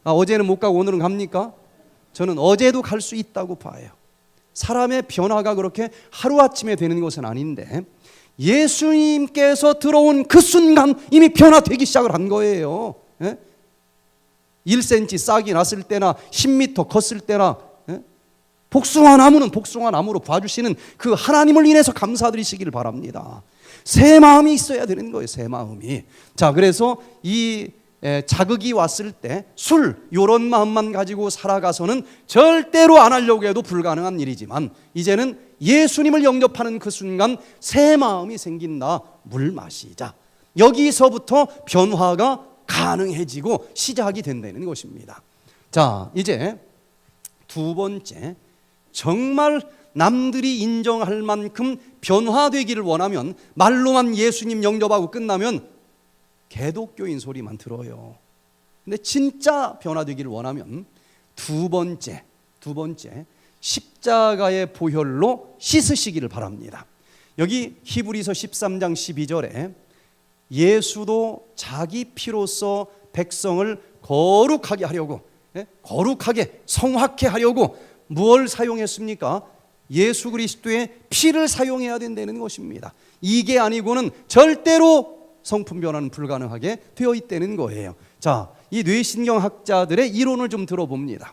어제는 못 가고 오늘은 갑니까? 저는 어제도 갈 수 있다고 봐요. 사람의 변화가 그렇게 하루아침에 되는 것은 아닌데, 예수님께서 들어온 그 순간 이미 변화되기 시작을 한 거예요. 1cm 싹이 났을 때나 10m 컸을 때나 복숭아 나무는 복숭아 나무로 봐주시는 그 하나님을 인해서 감사드리시기를 바랍니다. 새 마음이 있어야 되는 거예요. 새 마음이. 자, 그래서 이 자극이 왔을 때 술 이런 마음만 가지고 살아가서는 절대로 안 하려고 해도 불가능한 일이지만, 이제는 예수님을 영접하는 그 순간 새 마음이 생긴다. 물 마시자. 여기서부터 변화가 가능해지고 시작이 된다는 것입니다. 자, 이제 두 번째, 정말 남들이 인정할 만큼 변화되기를 원하면 말로만 예수님 영접하고 끝나면 개독교인 소리만 들어요. 근데 진짜 변화되기를 원하면 두 번째 십자가의 보혈로 씻으시기를 바랍니다. 여기 히브리서 13장 12절에 예수도 자기 피로써 백성을 거룩하게 하려고, 거룩하게 성화케 하려고 무엇을 사용했습니까? 예수 그리스도의 피를 사용해야 된다는 것입니다. 이게 아니고는 절대로 성품 변화는 불가능하게 되어 있다는 거예요. 자, 이 뇌신경학자들의 이론을 좀 들어봅니다.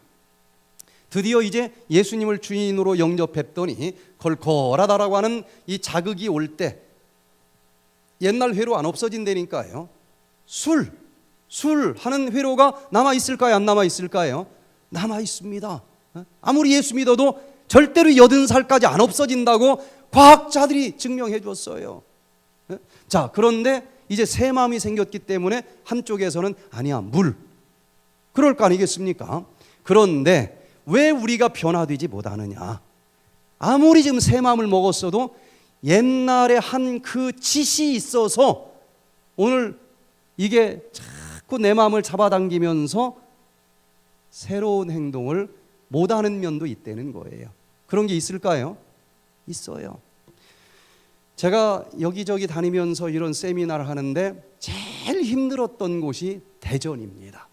드디어 이제 예수님을 주인으로 영접했더니 걸걸하다라고 하는 이 자극이 올 때 옛날 회로 안 없어진다니까요. 술 하는 회로가 남아있을까요? 안 남아있을까요? 남아있습니다. 아무리 예수 믿어도 절대로 80살까지 안 없어진다고 과학자들이 증명해 줬어요. 자, 그런데 이제 새 마음이 생겼기 때문에 한쪽에서는 아니야, 물, 그럴 거 아니겠습니까? 그런데 왜 우리가 변화되지 못하느냐? 아무리 지금 새 마음을 먹었어도 옛날에 한 그 짓이 있어서 오늘 이게 자꾸 내 마음을 잡아당기면서 새로운 행동을 못하는 면도 있다는 거예요. 그런 게 있을까요? 있어요. 제가 여기저기 다니면서 이런 세미나를 하는데 제일 힘들었던 곳이 대전입니다.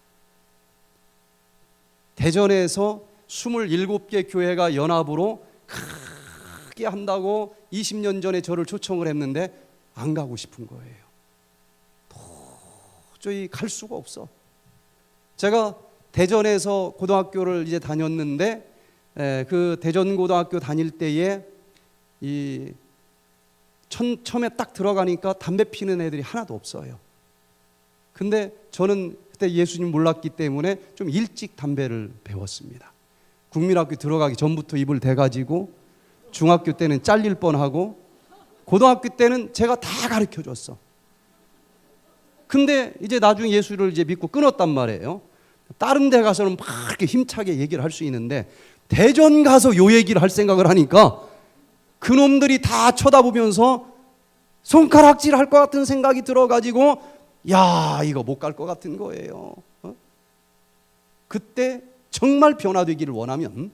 대전에서 27개 교회가 연합으로 크게 한다고 20년 전에 저를 초청을 했는데 안 가고 싶은 거예요. 도저히 갈 수가 없어. 제가 대전에서 고등학교를 이제 다녔는데 그 대전고등학교 다닐 때에 이 처음에 딱 들어가니까 담배 피는 애들이 하나도 없어요. 근데 저는 그때 예수님 몰랐기 때문에 좀 일찍 담배를 배웠습니다. 국민학교 들어가기 전부터 입을 대가지고 중학교 때는 잘릴 뻔하고 고등학교 때는 제가 다 가르쳐 줬어. 근데 이제 나중에 예수를 이제 믿고 끊었단 말이에요. 다른 데 가서는 막 이렇게 힘차게 얘기를 할 수 있는데 대전 가서 요 얘기를 할 생각을 하니까 그놈들이 다 쳐다보면서 손가락질 할 것 같은 생각이 들어가지고 야, 이거 못 갈 것 같은 거예요. 그때 정말 변화되기를 원하면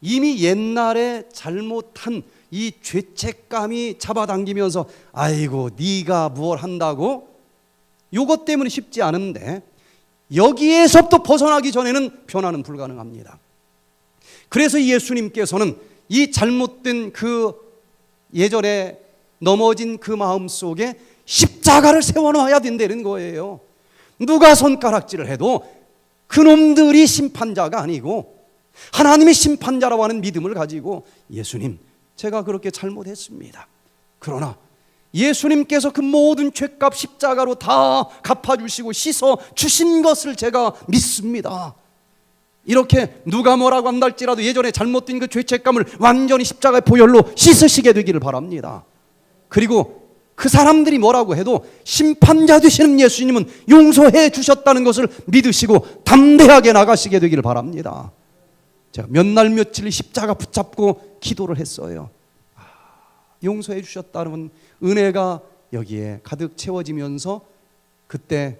이미 옛날에 잘못한 이 죄책감이 잡아당기면서 아이고 네가 뭘 한다고, 요것 때문에 쉽지 않은데 여기에서부터 벗어나기 전에는 변화는 불가능합니다. 그래서 예수님께서는 이 잘못된 그 예전에 넘어진 그 마음 속에 십자가를 세워놔야 된다는 거예요. 누가 손가락질을 해도 그놈들이 심판자가 아니고 하나님이 심판자라고 하는 믿음을 가지고 예수님, 제가 그렇게 잘못했습니다. 그러나 예수님께서 그 모든 죄값 십자가로 다 갚아주시고 씻어 주신 것을 제가 믿습니다. 이렇게 누가 뭐라고 한달지라도 예전에 잘못된 그 죄책감을 완전히 십자가의 보혈로 씻으시게 되기를 바랍니다. 그리고 그 사람들이 뭐라고 해도 심판자 되시는 예수님은 용서해 주셨다는 것을 믿으시고 담대하게 나가시게 되기를 바랍니다. 제가 몇 날 며칠 십자가 붙잡고 기도를 했어요. 용서해 주셨다는 은혜가 여기에 가득 채워지면서 그때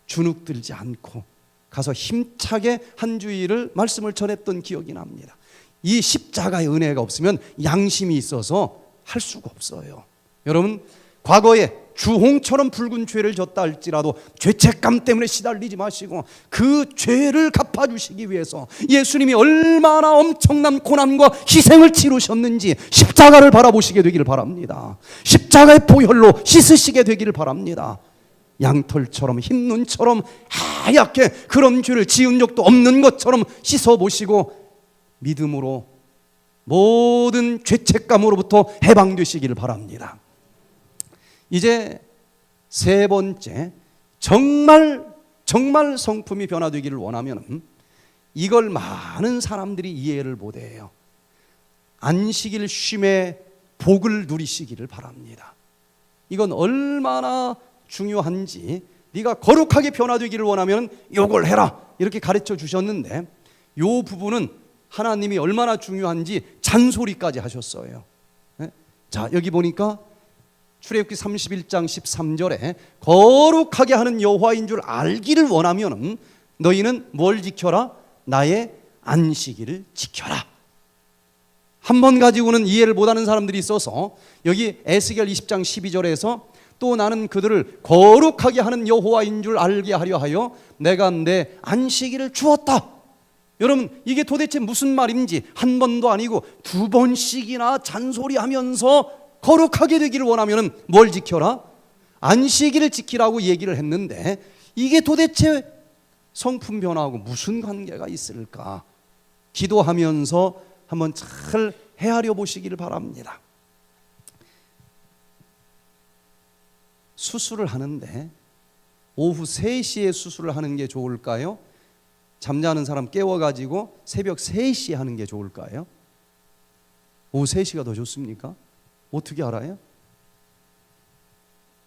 주눅 들지 않고 가서 힘차게 한 주일을 말씀을 전했던 기억이 납니다. 이 십자가의 은혜가 없으면 양심이 있어서 할 수가 없어요. 여러분, 과거에 주홍처럼 붉은 죄를 졌다 할지라도 죄책감 때문에 시달리지 마시고 그 죄를 갚아주시기 위해서 예수님이 얼마나 엄청난 고난과 희생을 치르셨는지 십자가를 바라보시게 되기를 바랍니다. 십자가의 보혈로 씻으시게 되기를 바랍니다. 양털처럼 흰눈처럼 하얗게 그런 죄를 지은 적도 없는 것처럼 씻어보시고 믿음으로 모든 죄책감으로부터 해방되시기를 바랍니다. 이제 세 번째, 정말 성품이 변화되기를 원하면 이걸 많은 사람들이 이해를 못해요. 안식일 쉼의 복을 누리시기를 바랍니다. 이건 얼마나 중요한지, 네가 거룩하게 변화되기를 원하면 요걸 해라 이렇게 가르쳐 주셨는데, 요 부분은 하나님이 얼마나 중요한지 잔소리까지 하셨어요. 자, 여기 보니까 출애굽기 31장 13절에 거룩하게 하는 여호와인 줄 알기를 원하면 너희는 뭘 지켜라? 나의 안식일을 지켜라. 한 번 가지고는 이해를 못하는 사람들이 있어서 여기 에스겔 20장 12절에서 또 나는 그들을 거룩하게 하는 여호와인 줄 알게 하려 하여 내가 내 안식일을 주었다. 여러분, 이게 도대체 무슨 말인지 한 번도 아니고 두 번씩이나 잔소리하면서 거룩하게 되기를 원하면 뭘 지켜라? 안식일을 지키라고 얘기를 했는데 이게 도대체 성품 변화하고 무슨 관계가 있을까? 기도하면서 한번 잘 헤아려 보시기를 바랍니다. 수술을 하는데 오후 3시에 수술을 하는 게 좋을까요? 잠자는 사람 깨워가지고 새벽 3시에 하는 게 좋을까요? 오후 3시가 더 좋습니까? 어떻게 알아요?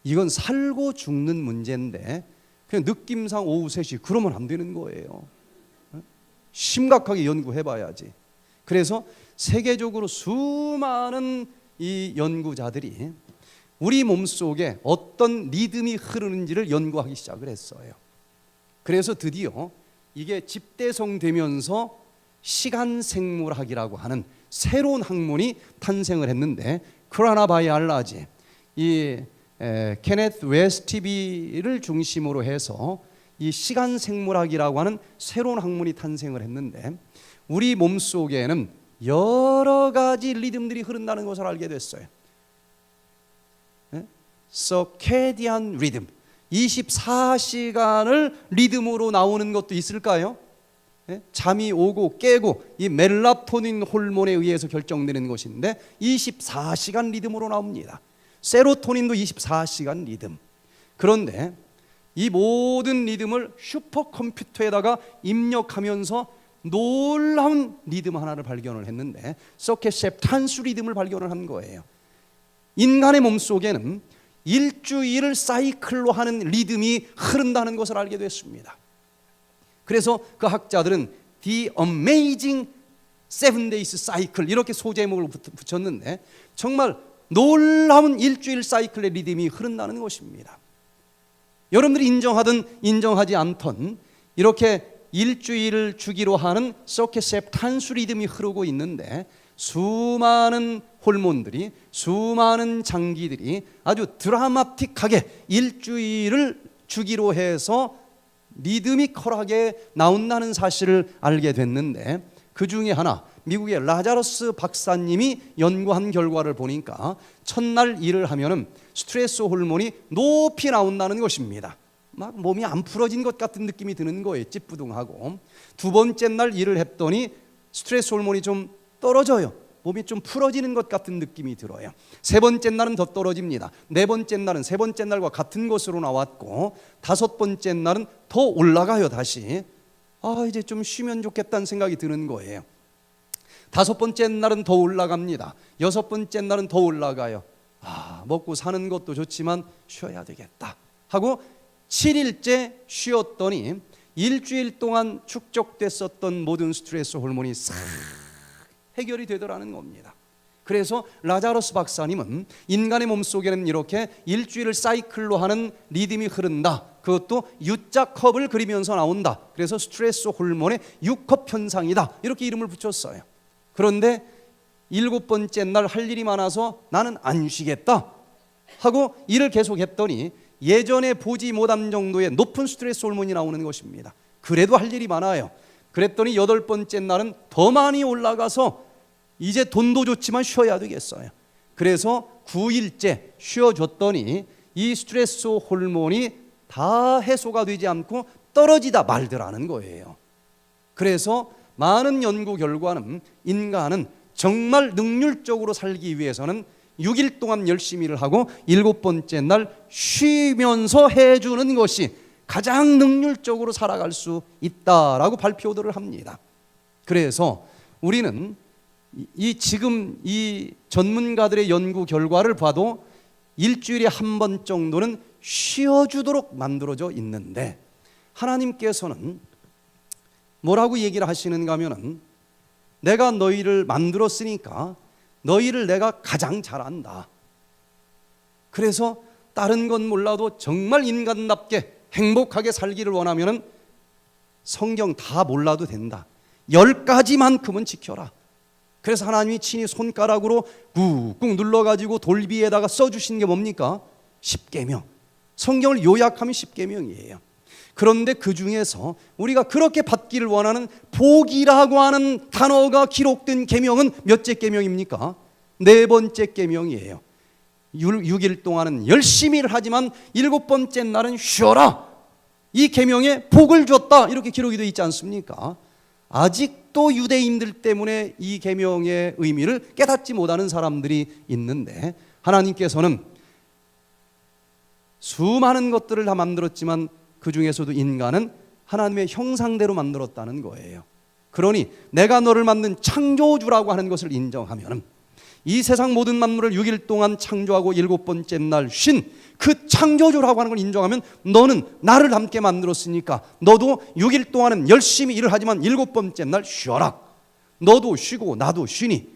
이건 살고 죽는 문제인데 그냥 느낌상 오후 3시 그러면 안 되는 거예요. 심각하게 연구해봐야지. 그래서 세계적으로 수많은 이 연구자들이 우리 몸속에 어떤 리듬이 흐르는지를 연구하기 시작을 했어요. 그래서 드디어 이게 집대성되면서 시간생물학이라고 하는 새로운 학문이 탄생을 했는데, 크라나바이알라지, 이 케네스 웨스티비를 중심으로 해서 이 시간생물학이라고 하는 새로운 학문이 탄생을 했는데, 우리 몸속에는 여러 가지 리듬들이 흐른다는 것을 알게 됐어요. 서케디안 리듬, 24시간을 리듬으로 나오는 것도 있을까요? 잠이 오고 깨고 이 멜라토닌 호르몬에 의해서 결정되는 것인데 24시간 리듬으로 나옵니다. 세로토닌도 24시간 리듬. 그런데 이 모든 리듬을 슈퍼컴퓨터에다가 입력하면서 놀라운 리듬 하나를 발견을 했는데 서케셉탄수 리듬을 발견을 한 거예요. 인간의 몸속에는 일주일을 사이클로 하는 리듬이 흐른다는 것을 알게 됐습니다. 그래서 그 학자들은 The Amazing 7 Days Cycle 이렇게 소제목을 붙였는데 정말 놀라운 일주일 사이클의 리듬이 흐른다는 것입니다. 여러분들이 인정하든 인정하지 않던 이렇게 일주일을 주기로 하는 서케셉탄수 리듬이 흐르고 있는데 수많은 호르몬들이, 수많은 장기들이 아주 드라마틱하게 일주일을 주기로 해서 리드미컬하게 나온다는 사실을 알게 됐는데, 그 중에 하나 미국의 라자러스 박사님이 연구한 결과를 보니까 첫날 일을 하면은 스트레스 호르몬이 높이 나온다는 것입니다. 막 몸이 안 풀어진 것 같은 느낌이 드는 거예요. 찌뿌둥하고. 두 번째 날 일을 했더니 스트레스 호르몬이 좀 떨어져요. 몸이 좀 풀어지는 것 같은 느낌이 들어요. 세 번째 날은 더 떨어집니다. 네 번째 날은 세 번째 날과 같은 것으로 나왔고, 다섯 번째 날은 더 올라가요. 다시 이제 좀 쉬면 좋겠다는 생각이 드는 거예요. 다섯 번째 날은 더 올라갑니다. 여섯 번째 날은 더 올라가요. 먹고 사는 것도 좋지만 쉬어야 되겠다 하고 7일째 쉬었더니 일주일 동안 축적됐었던 모든 스트레스 호르몬이 싹 해결이 되더라는 겁니다. 그래서 라자로스 박사님은 인간의 몸속에는 이렇게 일주일을 사이클로 하는 리듬이 흐른다. 그것도 U자 컵을 그리면서 나온다. 그래서 스트레스 호르몬의 U컵 현상이다. 이렇게 이름을 붙였어요. 그런데 7번째 날 할 일이 많아서 나는 안 쉬겠다 하고 일을 계속했더니 예전에 보지 못한 정도의 높은 스트레스 호르몬이 나오는 것입니다. 그래도 할 일이 많아요. 그랬더니 8번째 날은 더 많이 올라가서 이제 돈도 좋지만 쉬어야 되겠어요. 그래서 9일째 쉬어줬더니 이 스트레스 호르몬이 다 해소가 되지 않고 떨어지다 말더라는 거예요. 그래서 많은 연구 결과는 인간은 정말 능률적으로 살기 위해서는 6일 동안 열심히 일을 하고 7번째 날 쉬면서 해주는 것이 가장 능률적으로 살아갈 수 있다라고 발표들을 합니다. 그래서 우리는 지금 이 전문가들의 연구 결과를 봐도 일주일에 한 번 정도는 쉬어주도록 만들어져 있는데, 하나님께서는 뭐라고 얘기를 하시는가 하면은 내가 너희를 만들었으니까 너희를 내가 가장 잘 안다. 그래서 다른 건 몰라도 정말 인간답게 행복하게 살기를 원하면은 성경 다 몰라도 된다. 10가지만큼은 지켜라. 그래서 하나님이 친히 손가락으로 꾹꾹 눌러가지고 돌비에다가 써주신 게 뭡니까? 10계명. 성경을 요약하면 10계명이에요. 그런데 그 중에서 우리가 그렇게 받기를 원하는 복이라고 하는 단어가 기록된 계명은 몇째 계명입니까? 4번째 계명이에요. 6일 동안은 열심히 일하지만 7번째 날은 쉬어라. 이 계명에 복을 줬다. 이렇게 기록이 되어 있지 않습니까? 아직도 유대인들 때문에 이 계명의 의미를 깨닫지 못하는 사람들이 있는데, 하나님께서는 수많은 것들을 다 만들었지만 그 중에서도 인간은 하나님의 형상대로 만들었다는 거예요. 그러니 내가 너를 만든 창조주라고 하는 것을 인정하면, 이 세상 모든 만물을 6일 동안 창조하고 7번째 날 쉰 그 창조주라고 하는 걸 인정하면, 너는 나를 함께 만들었으니까 너도 6일 동안은 열심히 일을 하지만 7번째 날 쉬어라. 너도 쉬고 나도 쉬니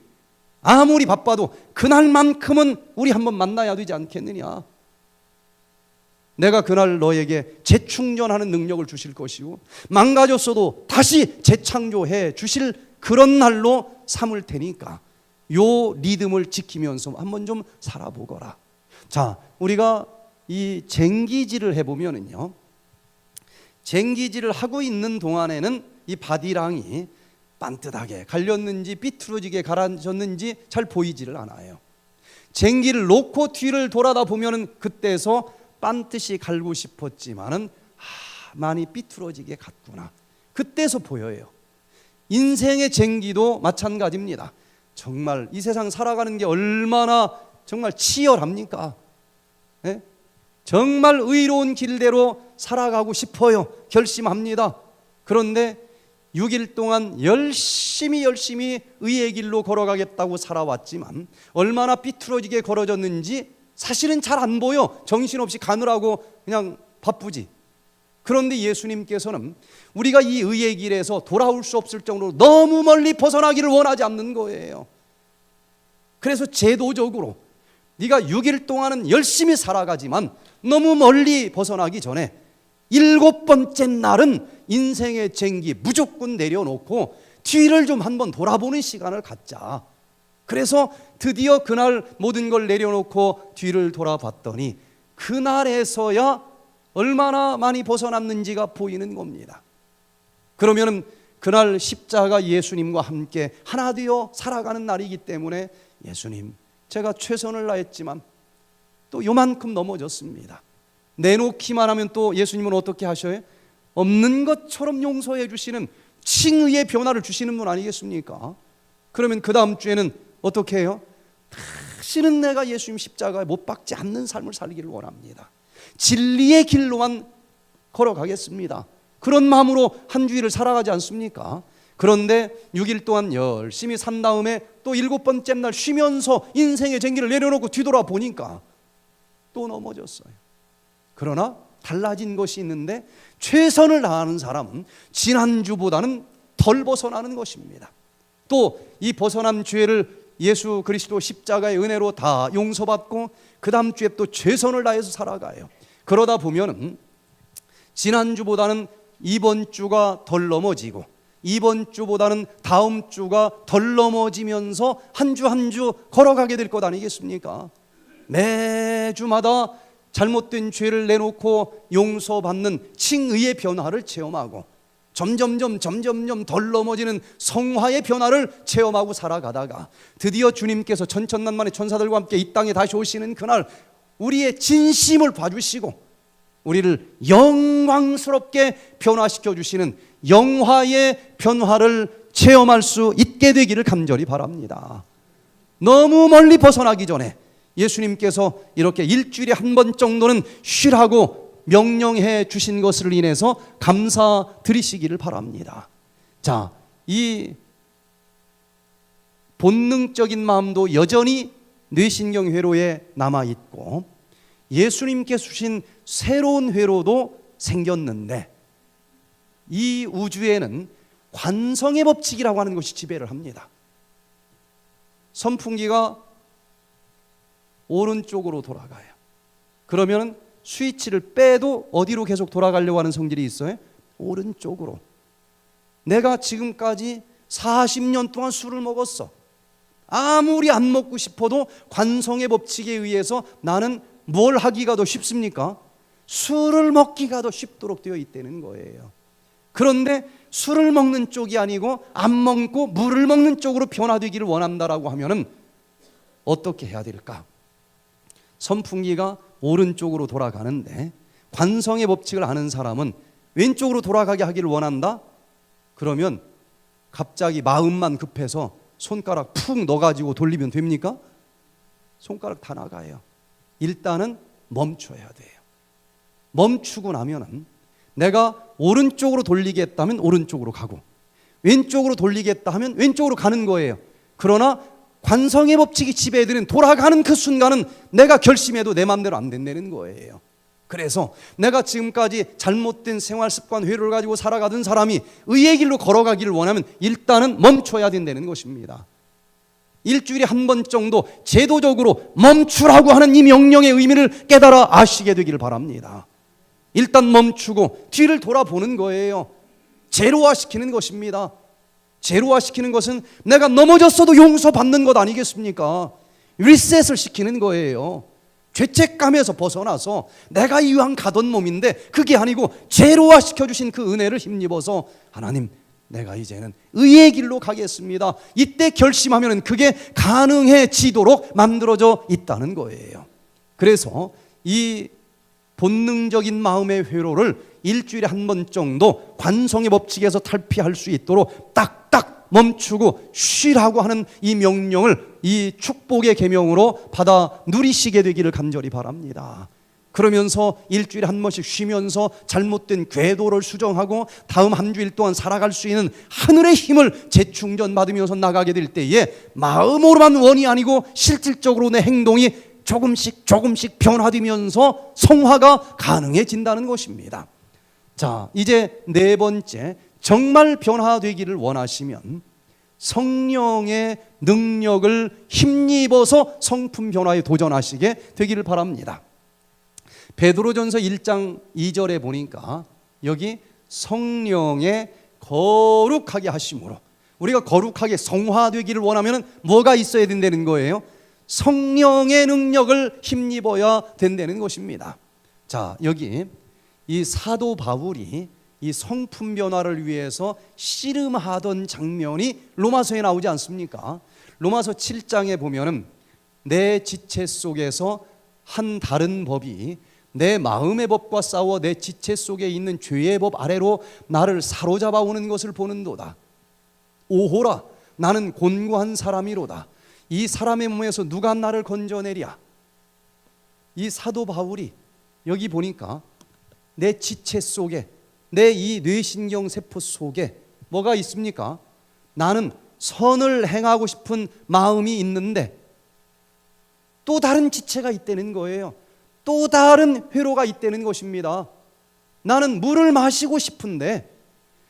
아무리 바빠도 그날만큼은 우리 한번 만나야 되지 않겠느냐. 내가 그날 너에게 재충전하는 능력을 주실 것이고, 망가졌어도 다시 재창조해 주실 그런 날로 삼을 테니까 요 리듬을 지키면서 한번 좀 살아보거라. 자, 우리가 이 쟁기질을 해보면은요, 쟁기질을 하고 있는 동안에는 이 바디랑이 반듯하게 갈렸는지 삐뚤어지게 가라졌는지 잘 보이지를 않아요. 쟁기를 놓고 뒤를 돌아다 보면은 그때서 반듯이 갈고 싶었지만은 많이 삐뚤어지게 갔구나. 그때서 보여요. 인생의 쟁기도 마찬가지입니다. 정말 이 세상 살아가는 게 얼마나 정말 치열합니까? 네? 정말 의로운 길대로 살아가고 싶어요. 결심합니다. 그런데 6일 동안 열심히 의의 길로 걸어가겠다고 살아왔지만 얼마나 삐뚤어지게 걸어졌는지 사실은 잘 안 보여. 정신없이 가느라고 그냥 바쁘지. 그런데 예수님께서는 우리가 이 의의 길에서 돌아올 수 없을 정도로 너무 멀리 벗어나기를 원하지 않는 거예요. 그래서 제도적으로 네가 6일 동안은 열심히 살아가지만 너무 멀리 벗어나기 전에 7번째 날은 인생의 쟁기 무조건 내려놓고 뒤를 좀 한번 돌아보는 시간을 갖자. 그래서 드디어 그날 모든 걸 내려놓고 뒤를 돌아봤더니 그날에서야 얼마나 많이 벗어났는지가 보이는 겁니다. 그러면 그날 십자가 예수님과 함께 하나 되어 살아가는 날이기 때문에, 예수님, 제가 최선을 다했지만 또 요만큼 넘어졌습니다. 내놓기만 하면 또 예수님은 어떻게 하셔요? 없는 것처럼 용서해 주시는 칭의의 변화를 주시는 분 아니겠습니까? 그러면 그 다음 주에는 어떻게 해요? 다시는 내가 예수님 십자가에 못 박지 않는 삶을 살기를 원합니다. 진리의 길로만 걸어가겠습니다. 그런 마음으로 한 주일을 살아가지 않습니까? 그런데 6일 동안 열심히 산 다음에 또 7번째 날 쉬면서 인생의 쟁기를 내려놓고 뒤돌아 보니까 또 넘어졌어요. 그러나 달라진 것이 있는데, 최선을 다하는 사람은 지난주보다는 덜 벗어나는 것입니다. 또 이 벗어난 죄를 예수 그리스도 십자가의 은혜로 다 용서받고 그 다음 주에 또 최선을 다해서 살아가요. 그러다 보면은 지난주보다는 이번 주가 덜 넘어지고 이번 주보다는 다음 주가 덜 넘어지면서 한 주 한 주 걸어가게 될 것 아니겠습니까? 매주마다 잘못된 죄를 내놓고 용서받는 칭의의 변화를 체험하고 점점점 덜 넘어지는 성화의 변화를 체험하고 살아가다가 드디어 주님께서 천천만만의 천사들과 함께 이 땅에 다시 오시는 그날 우리의 진심을 봐주시고 우리를 영광스럽게 변화시켜 주시는 영화의 변화를 체험할 수 있게 되기를 간절히 바랍니다. 너무 멀리 벗어나기 전에 예수님께서 이렇게 일주일에 한 번 정도는 쉬라고 명령해 주신 것을 인해서 감사드리시기를 바랍니다. 자, 이 본능적인 마음도 여전히 뇌신경 회로에 남아있고 예수님께서 주신 새로운 회로도 생겼는데 이 우주에는 관성의 법칙이라고 하는 것이 지배를 합니다. 선풍기가 오른쪽으로 돌아가요. 그러면 스위치를 빼도 어디로 계속 돌아가려고 하는 성질이 있어요? 오른쪽으로. 내가 지금까지 40년 동안 술을 먹었어. 아무리 안 먹고 싶어도 관성의 법칙에 의해서 나는 뭘 하기가 더 쉽습니까? 술을 먹기가 더 쉽도록 되어 있다는 거예요. 그런데 술을 먹는 쪽이 아니고 안 먹고 물을 먹는 쪽으로 변화되기를 원한다라고 하면은 어떻게 해야 될까? 선풍기가 오른쪽으로 돌아가는데 관성의 법칙을 아는 사람은 왼쪽으로 돌아가게 하기를 원한다? 그러면 갑자기 마음만 급해서 손가락 푹 넣어가지고 돌리면 됩니까? 손가락 다 나가요. 일단은 멈춰야 돼요. 멈추고 나면은 내가 오른쪽으로 돌리겠다 하면 오른쪽으로 가고 왼쪽으로 돌리겠다 하면 왼쪽으로 가는 거예요. 그러나 관성의 법칙이 지배해드는 돌아가는 그 순간은 내가 결심해도 내 마음대로 안 된다는 거예요. 그래서 내가 지금까지 잘못된 생활 습관 회로를 가지고 살아가던 사람이 의의 길로 걸어가기를 원하면 일단은 멈춰야 된다는 것입니다. 일주일에 한 번 정도 제도적으로 멈추라고 하는 이 명령의 의미를 깨달아 아시게 되기를 바랍니다. 일단 멈추고 뒤를 돌아보는 거예요. 제로화시키는 것입니다. 제로화시키는 것은 내가 넘어졌어도 용서받는 것 아니겠습니까? 리셋을 시키는 거예요. 죄책감에서 벗어나서 내가 이왕 가던 몸인데 그게 아니고 제로화시켜 주신 그 은혜를 힘입어서 하나님, 내가 이제는 의의 길로 가겠습니다. 이때 결심하면 그게 가능해지도록 만들어져 있다는 거예요. 그래서 이 본능적인 마음의 회로를 일주일에 한 번 정도 관성의 법칙에서 탈피할 수 있도록 딱딱 멈추고 쉬라고 하는 이 명령을 이 축복의 계명으로 받아 누리시게 되기를 간절히 바랍니다. 그러면서 일주일에 한 번씩 쉬면서 잘못된 궤도를 수정하고 다음 한 주일 동안 살아갈 수 있는 하늘의 힘을 재충전받으면서 나가게 될 때에 마음으로만 원이 아니고 실질적으로 내 행동이 조금씩 변화되면서 성화가 가능해진다는 것입니다. 자, 이제 네 번째, 정말 변화되기를 원하시면 성령의 능력을 힘입어서 성품 변화에 도전하시게 되기를 바랍니다. 베드로전서 1장 2절에 보니까 여기 성령의 거룩하게 하심으로, 우리가 거룩하게 성화되기를 원하면 뭐가 있어야 된다는 거예요? 성령의 능력을 힘입어야 된다는 것입니다. 자, 여기 이 사도 바울이 이 성품 변화를 위해서 씨름하던 장면이 로마서에 나오지 않습니까? 로마서 7장에 보면은 내 지체 속에서 한 다른 법이 내 마음의 법과 싸워 내 지체 속에 있는 죄의 법 아래로 나를 사로잡아 오는 것을 보는도다. 오호라, 나는 곤고한 사람이로다. 이 사람의 몸에서 누가 나를 건져내랴. 이 사도 바울이 여기 보니까 내 지체 속에, 내 이 뇌신경 세포 속에 뭐가 있습니까? 나는 선을 행하고 싶은 마음이 있는데 또 다른 지체가 있다는 거예요. 또 다른 회로가 있다는 것입니다. 나는 물을 마시고 싶은데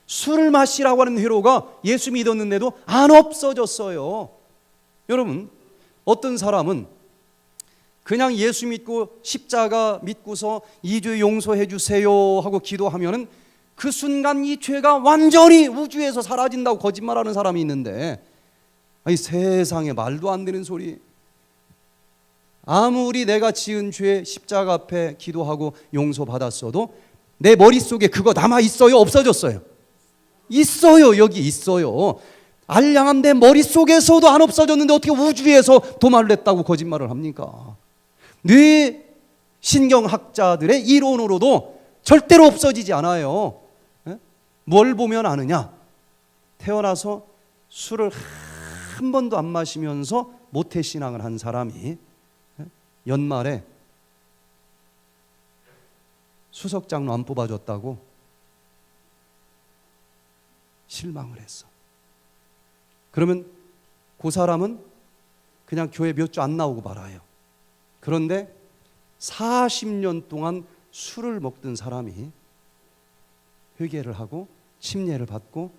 술을 마시라고 하는 회로가 예수 믿었는데도 안 없어졌어요. 여러분, 어떤 사람은 그냥 예수 믿고 십자가 믿고서 이 죄 용서해 주세요 하고 기도하면은 그 순간 이 죄가 완전히 우주에서 사라진다고 거짓말하는 사람이 있는데, 아니 세상에 말도 안 되는 소리. 아무리 내가 지은 죄 십자가 앞에 기도하고 용서받았어도 내 머릿속에 그거 남아 있어요? 없어졌어요? 있어요. 여기 있어요. 알량한 내 머릿속에서도 안 없어졌는데 어떻게 우주에서 도말됐다고 거짓말을 합니까? 뇌 신경학자들의 이론으로도 절대로 없어지지 않아요. 뭘 보면 아느냐? 태어나서 술을 한 번도 안 마시면서 모태신앙을 한 사람이 연말에 수석장로 안 뽑아줬다고 실망을 했어. 그러면 그 사람은 그냥 교회 몇 주 안 나오고 말아요. 그런데 40년 동안 술을 먹던 사람이 회개를 하고 침례를 받고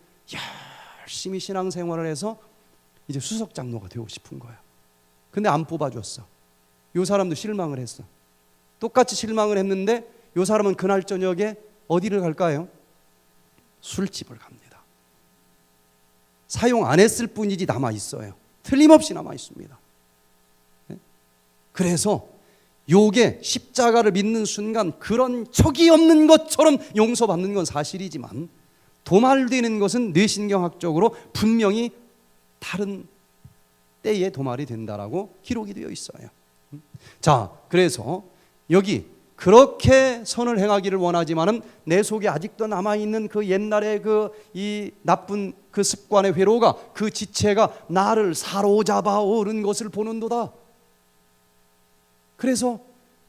열심히 신앙생활을 해서 이제 수석장로가 되고 싶은 거야. 근데 안 뽑아줬어. 이 사람도 실망을 했어. 똑같이 실망을 했는데 이 사람은 그날 저녁에 어디를 갈까요? 술집을 갑니다. 사용 안 했을 뿐이지 남아 있어요. 틀림없이 남아 있습니다. 그래서 요게 십자가를 믿는 순간 그런 척이 없는 것처럼 용서받는 건 사실이지만 도말되는 것은 뇌신경학적으로 분명히 다른 때에 도말이 된다라고 기록이 되어 있어요. 자, 그래서 여기 그렇게 선을 행하기를 원하지만은 내 속에 아직도 남아 있는 그 옛날의 이 나쁜 그 습관의 회로가, 그 지체가 나를 사로잡아 오른 것을 보는도다. 그래서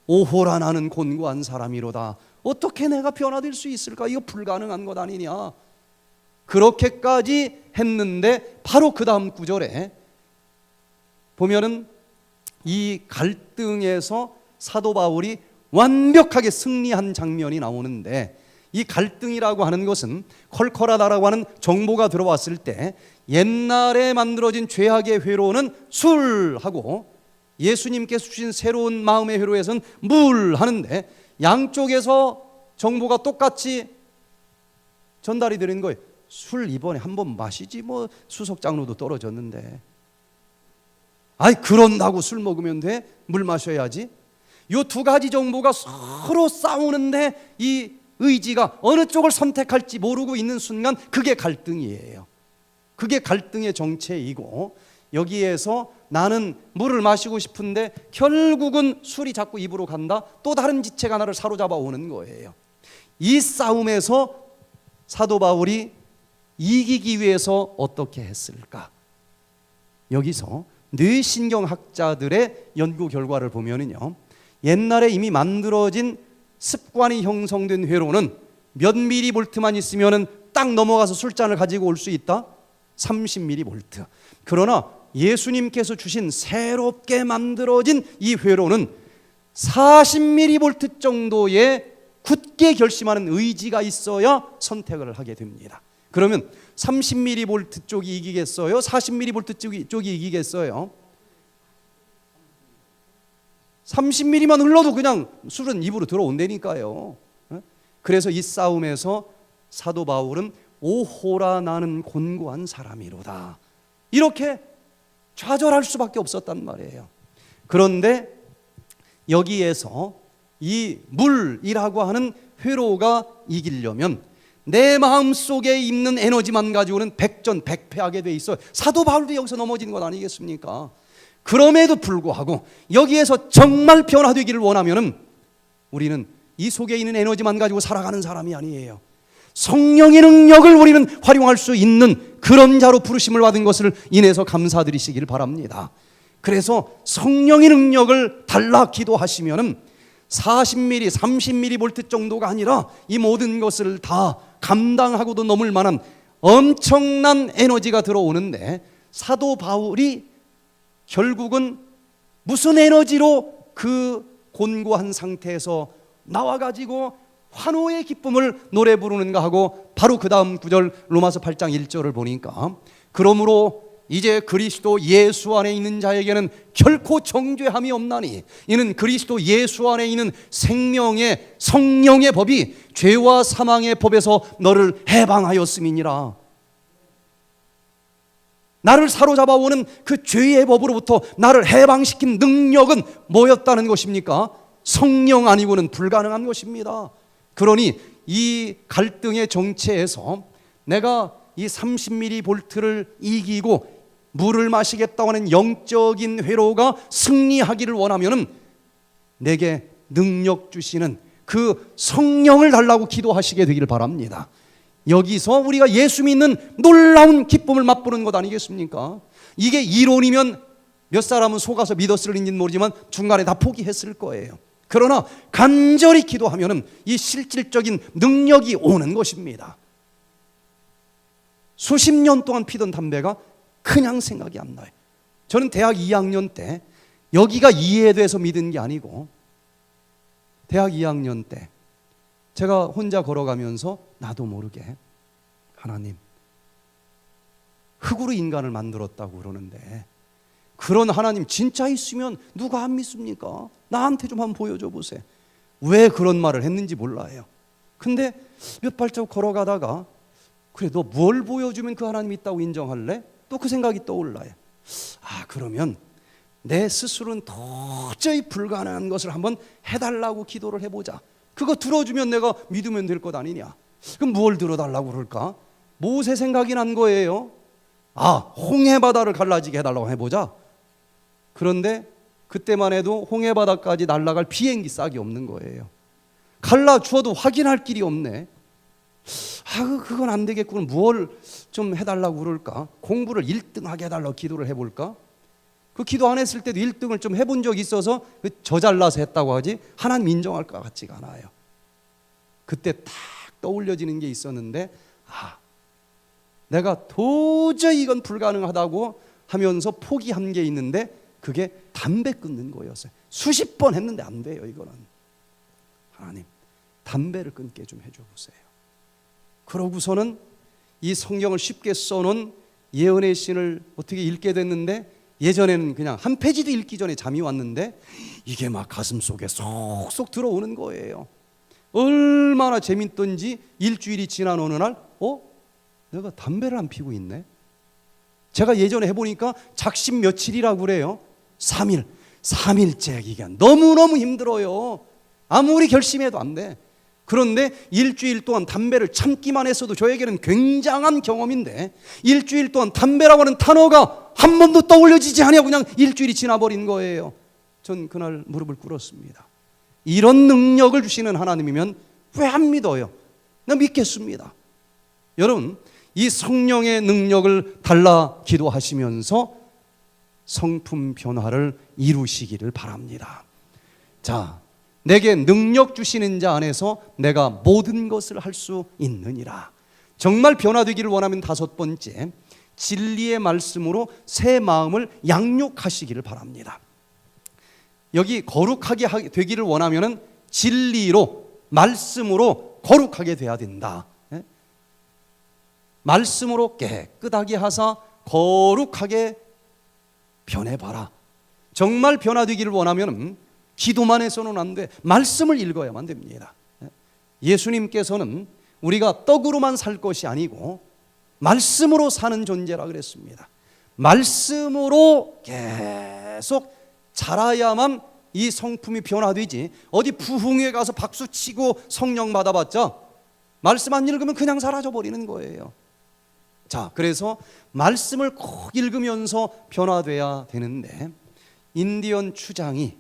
오호라 나는 곤고한 사람이로다. 어떻게 내가 변화될 수 있을까? 이거 불가능한 것 아니냐? 그렇게까지 했는데 바로 그 다음 구절에 보면은 이 갈등에서 사도 바울이 완벽하게 승리한 장면이 나오는데, 이 갈등이라고 하는 것은 컬컬하다라고 하는 정보가 들어왔을 때 옛날에 만들어진 죄악의 회로는 술하고 예수님께서 주신 새로운 마음의 회로에서는 물 하는데 양쪽에서 정보가 똑같이 전달이 되는 거예요. 술 이번에 한번 마시지 뭐 수석장로도 떨어졌는데. 아이 그런다고 술 먹으면 돼? 물 마셔야지. 이 두 가지 정보가 서로 싸우는데 이 의지가 어느 쪽을 선택할지 모르고 있는 순간 그게 갈등이에요. 그게 갈등의 정체이고, 여기에서 나는 물을 마시고 싶은데 결국은 술이 자꾸 입으로 간다. 또 다른 지체가 나를 사로잡아 오는 거예요. 이 싸움에서 사도 바울이 이기기 위해서 어떻게 했을까? 여기서 뇌신경학자들의 연구 결과를 보면은요, 옛날에 이미 만들어진 습관이 형성된 회로는 몇 미리볼트만 있으면은 딱 넘어가서 술잔을 가지고 올 수 있다? 30미리볼트. 그러나 예수님께서 주신 새롭게 만들어진 이 회로는 40미리볼트 정도의 굳게 결심하는 의지가 있어야 선택을 하게 됩니다. 그러면 30미리볼트 쪽이 이기겠어요? 40미리볼트 쪽이 이기겠어요? 30mm만 흘러도 그냥 술은 입으로 들어온다니까요. 그래서 이 싸움에서 사도 바울은 오호라 나는 곤고한 사람이로다, 이렇게 좌절할 수밖에 없었단 말이에요. 그런데 여기에서 이 물이라고 하는 회로가 이기려면 내 마음속에 있는 에너지만 가지고는 백전백패하게 돼 있어요. 사도 바울도 여기서 넘어진 것 아니겠습니까? 그럼에도 불구하고 여기에서 정말 변화되기를 원하면은 우리는 이 속에 있는 에너지만 가지고 살아가는 사람이 아니에요. 성령의 능력을 우리는 활용할 수 있는 그런 자로 부르심을 받은 것을 인해서 감사드리시길 바랍니다. 그래서 성령의 능력을 달라 기도하시면은 40mm, 30mm 정도가 아니라 이 모든 것을 다 감당하고도 넘을 만한 엄청난 에너지가 들어오는데, 사도 바울이 결국은 무슨 에너지로 그 곤고한 상태에서 나와가지고 환호의 기쁨을 노래 부르는가 하고 바로 그 다음 구절 로마서 8장 1절을 보니까 그러므로 이제 그리스도 예수 안에 있는 자에게는 결코 정죄함이 없나니 이는 그리스도 예수 안에 있는 생명의 성령의 법이 죄와 사망의 법에서 너를 해방하였음이니라. 나를 사로잡아 오는 그 죄의 법으로부터 나를 해방시킨 능력은 뭐였다는 것입니까? 성령 아니고는 불가능한 것입니다. 그러니 이 갈등의 정체에서 내가 이 30mV를 이기고 물을 마시겠다고 하는 영적인 회로가 승리하기를 원하면은 내게 능력 주시는 그 성령을 달라고 기도하시게 되기를 바랍니다. 여기서 우리가 예수 믿는 놀라운 기쁨을 맛보는 것 아니겠습니까? 이게 이론이면 몇 사람은 속아서 믿었을는지는 모르지만 중간에 다 포기했을 거예요. 그러나 간절히 기도하면은 이 실질적인 능력이 오는 것입니다. 수십 년 동안 피던 담배가 그냥 생각이 안 나요. 저는 대학 2학년 때 여기가 이해돼서 믿은 게 아니고 대학 2학년 때 제가 혼자 걸어가면서 나도 모르게 하나님 흙으로 인간을 만들었다고 그러는데 그런 하나님 진짜 있으면 누가 안 믿습니까? 나한테 좀 한번 보여줘 보세요. 왜 그런 말을 했는지 몰라요. 근데 몇 발자국 걸어가다가 그래 너 뭘 보여주면 그 하나님 있다고 인정할래? 또 그 생각이 떠올라요. 아 그러면 내 스스로는 도저히 불가능한 것을 한번 해달라고 기도를 해보자. 그거 들어주면 내가 믿으면 될 것 아니냐. 그럼 뭘 들어달라고 그럴까? 모세 생각이 난 거예요. 아 홍해바다를 갈라지게 해달라고 해보자. 그런데 그때만 해도 홍해바다까지 날아갈 비행기 싹이 없는 거예요. 갈라주어도 확인할 길이 없네. 아 그건 안 되겠구나. 뭘 좀 해달라고 그럴까? 공부를 1등하게 해달라고 기도를 해볼까? 그 기도 안 했을 때도 1등을 좀 해본 적이 있어서 저 잘나서 했다고 하지 하나님 인정할 것 같지가 않아요. 그때 딱 떠올려지는 게 있었는데 아 내가 도저히 이건 불가능하다고 하면서 포기한 게 있는데 그게 담배 끊는 거였어요. 수십 번 했는데 안 돼요. 이거는 하나님 담배를 끊게 좀 해줘 보세요. 그러고서는 이 성경을 쉽게 써놓은 예언의 신을 어떻게 읽게 됐는데 예전에는 그냥 한 페이지도 읽기 전에 잠이 왔는데 이게 막 가슴 속에 쏙쏙 들어오는 거예요. 얼마나 재밌던지 일주일이 지난 어느 날 내가 담배를 안 피고 있네. 제가 예전에 해보니까 작심 며칠이라고 그래요. 3일째 기간 너무너무 힘들어요. 아무리 결심해도 안 돼. 그런데 일주일 동안 담배를 참기만 했어도 저에게는 굉장한 경험인데 일주일 동안 담배라고 하는 단어가 한 번도 떠올려지지 않냐 그냥 일주일이 지나버린 거예요. 전 그날 무릎을 꿇었습니다. 이런 능력을 주시는 하나님이면 왜 안 믿어요? 나 믿겠습니다. 여러분 이 성령의 능력을 달라 기도하시면서 성품 변화를 이루시기를 바랍니다. 자, 내게 능력 주시는 자 안에서 내가 모든 것을 할 수 있느니라. 정말 변화되기를 원하면 5번째, 진리의 말씀으로 새 마음을 양육하시기를 바랍니다. 여기 거룩하게 되기를 원하면 진리로 말씀으로 거룩하게 돼야 된다. 말씀으로 깨끗하게 하사 거룩하게 변해봐라. 정말 변화되기를 원하면 기도만 해서는 안 돼. 말씀을 읽어야만 됩니다. 예수님께서는 우리가 떡으로만 살 것이 아니고 말씀으로 사는 존재라 그랬습니다. 말씀으로 계속 자라야만 이 성품이 변화되지 어디 부흥회 가서 박수치고 성령 받아봤자 말씀 안 읽으면 그냥 사라져버리는 거예요. 자, 그래서 말씀을 꼭 읽으면서 변화돼야 되는데 인디언 추장이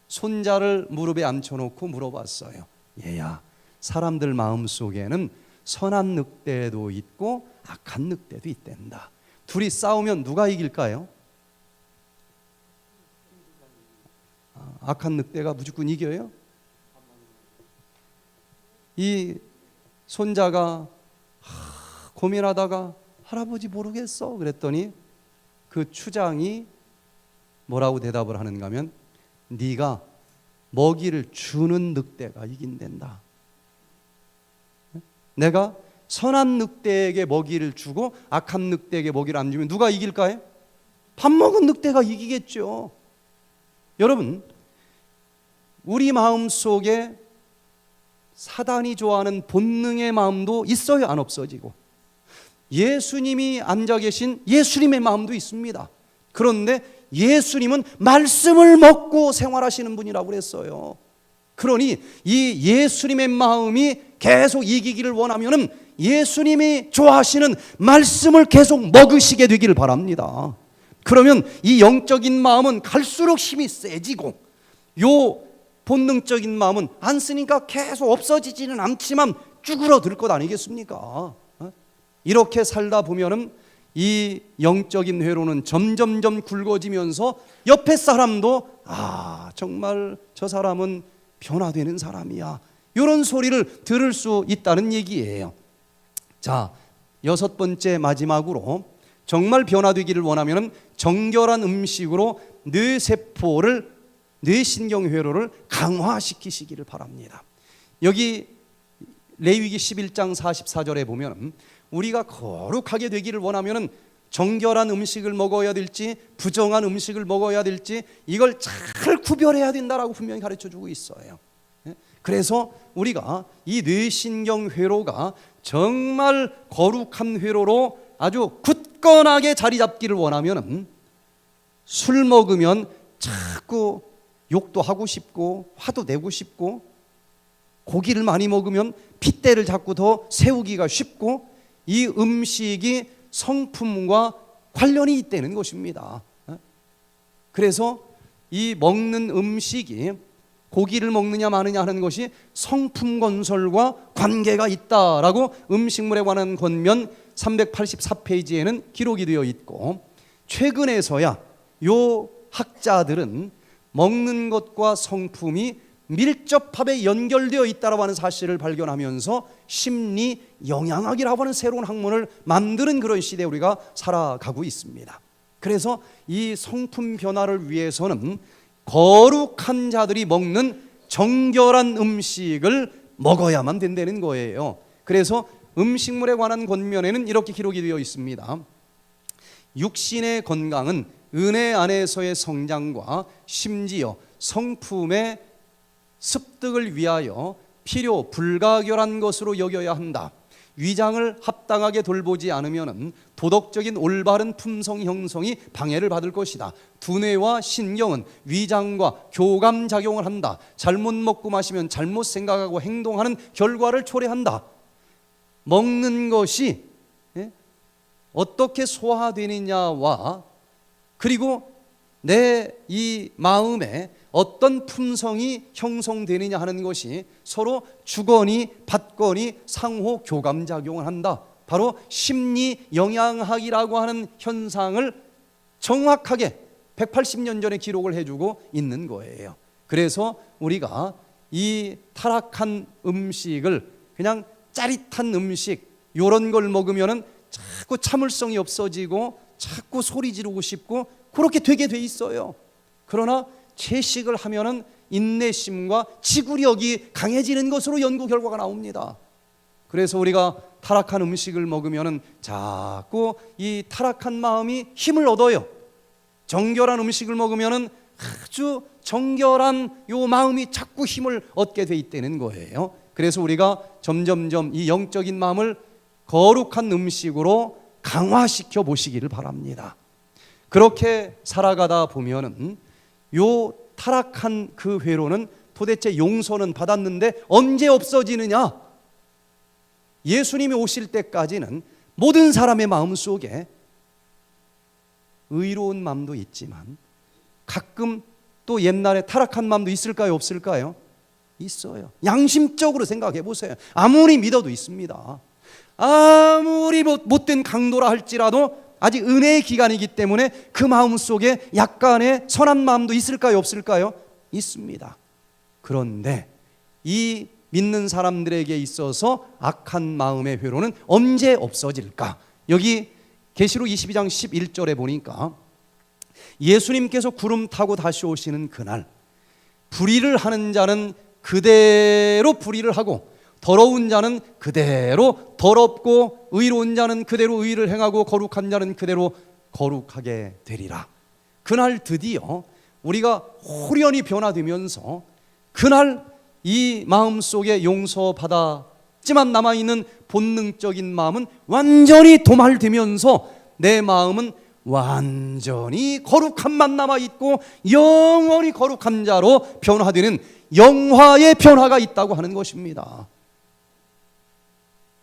손자를 무릎에 앉혀놓고 물어봤어요. 얘야, 사람들 마음속에는 선한 늑대도 있고 악한 늑대도 있댄다. 둘이 싸우면 누가 이길까요? 악한 늑대가 무조건 이겨요? 이 손자가 고민하다가 할아버지 모르겠어 그랬더니 그 추장이 뭐라고 대답을 하는가 하면 네가 먹이를 주는 늑대가 이긴댄다. 내가 선한 늑대에게 먹이를 주고 악한 늑대에게 먹이를 안 주면 누가 이길까요? 밥 먹은 늑대가 이기겠죠. 여러분, 우리 마음 속에 사단이 좋아하는 본능의 마음도 있어요, 안 없어지고? 예수님이 앉아 계신 예수님의 마음도 있습니다. 그런데 예수님은 말씀을 먹고 생활하시는 분이라고 그랬어요. 그러니 이 예수님의 마음이 계속 이기기를 원하면은 예수님이 좋아하시는 말씀을 계속 먹으시게 되기를 바랍니다. 그러면 이 영적인 마음은 갈수록 힘이 세지고, 요 본능적인 마음은 안 쓰니까 계속 없어지지는 않지만 쭈그러들 것 아니겠습니까? 이렇게 살다 보면은 이 영적인 회로는 점점점 굵어지면서 옆에 사람도 정말 저 사람은 변화되는 사람이야, 이런 소리를 들을 수 있다는 얘기예요. 자, 6번째 마지막으로 정말 변화되기를 원하면 정결한 음식으로 뇌세포를, 뇌신경회로를 강화시키시기를 바랍니다. 여기 레위기 11장 44절에 보면 우리가 거룩하게 되기를 원하면 정결한 음식을 먹어야 될지 부정한 음식을 먹어야 될지 이걸 잘 구별해야 된다라고 분명히 가르쳐주고 있어요. 그래서 우리가 이 뇌신경 회로가 정말 거룩한 회로로 아주 굳건하게 자리 잡기를 원하면 술 먹으면 자꾸 욕도 하고 싶고 화도 내고 싶고, 고기를 많이 먹으면 핏대를 자꾸 더 세우기가 쉽고, 이 음식이 성품과 관련이 있다는 것입니다. 그래서 이 먹는 음식이 고기를 먹느냐 마느냐 하는 것이 성품 건설과 관계가 있다라고 음식물에 관한 권면 384페이지에는 기록이 되어 있고, 최근에서야 요 학자들은 먹는 것과 성품이 밀접하게 연결되어 있다고 하는 사실을 발견하면서 심리 영양학이라고 하는 새로운 학문을 만드는 그런 시대에 우리가 살아가고 있습니다. 그래서 이 성품 변화를 위해서는 거룩한 자들이 먹는 정결한 음식을 먹어야만 된다는 거예요. 그래서 음식물에 관한 권면에는 이렇게 기록이 되어 있습니다. 육신의 건강은 은혜 안에서의 성장과 심지어 성품의 습득을 위하여 필요 불가결한 것으로 여겨야 한다. 위장을 합당하게 돌보지 않으면 도덕적인 올바른 품성 형성이 방해를 받을 것이다. 두뇌와 신경은 위장과 교감작용을 한다. 잘못 먹고 마시면 잘못 생각하고 행동하는 결과를 초래한다. 먹는 것이 어떻게 소화되느냐와 그리고 내 이 마음에 어떤 품성이 형성되느냐 하는 것이 서로 주거니 받거니 상호 교감작용을 한다. 바로 심리 영양학이라고 하는 현상을 정확하게 180년 전에 기록을 해주고 있는 거예요. 그래서 우리가 이 타락한 음식을 그냥 짜릿한 음식 이런 걸 먹으면은 자꾸 참을성이 없어지고 자꾸 소리 지르고 싶고 그렇게 되게 돼 있어요. 그러나 채식을 하면은 인내심과 지구력이 강해지는 것으로 연구 결과가 나옵니다. 그래서 우리가 타락한 음식을 먹으면은 자꾸 이 타락한 마음이 힘을 얻어요. 정결한 음식을 먹으면은 아주 정결한 요 마음이 자꾸 힘을 얻게 돼 있다는 거예요. 그래서 우리가 점점점 이 영적인 마음을 거룩한 음식으로 강화시켜 보시기를 바랍니다. 그렇게 살아가다 보면은 요 타락한 그 회로는 도대체 용서는 받았는데 언제 없어지느냐? 예수님이 오실 때까지는 모든 사람의 마음 속에 의로운 마음도 있지만 가끔 또 옛날에 타락한 마음도 있을까요? 없을까요? 있어요. 양심적으로 생각해 보세요. 아무리 믿어도 있습니다. 아무리 못된 강도라 할지라도 아직 은혜의 기간이기 때문에 그 마음 속에 약간의 선한 마음도 있을까요? 없을까요? 있습니다. 그런데 이 믿는 사람들에게 있어서 악한 마음의 회로는 언제 없어질까? 여기 계시록 22장 11절에 보니까 예수님께서 구름 타고 다시 오시는 그날 불의를 하는 자는 그대로 불의를 하고 더러운 자는 그대로 더럽고 의로운 자는 그대로 의를 행하고 거룩한 자는 그대로 거룩하게 되리라. 그날 드디어 우리가 호련히 변화되면서 그날 이 마음속에 용서받았지만 남아있는 본능적인 마음은 완전히 도말되면서 내 마음은 완전히 거룩함만 남아있고 영원히 거룩한 자로 변화되는 영화의 변화가 있다고 하는 것입니다.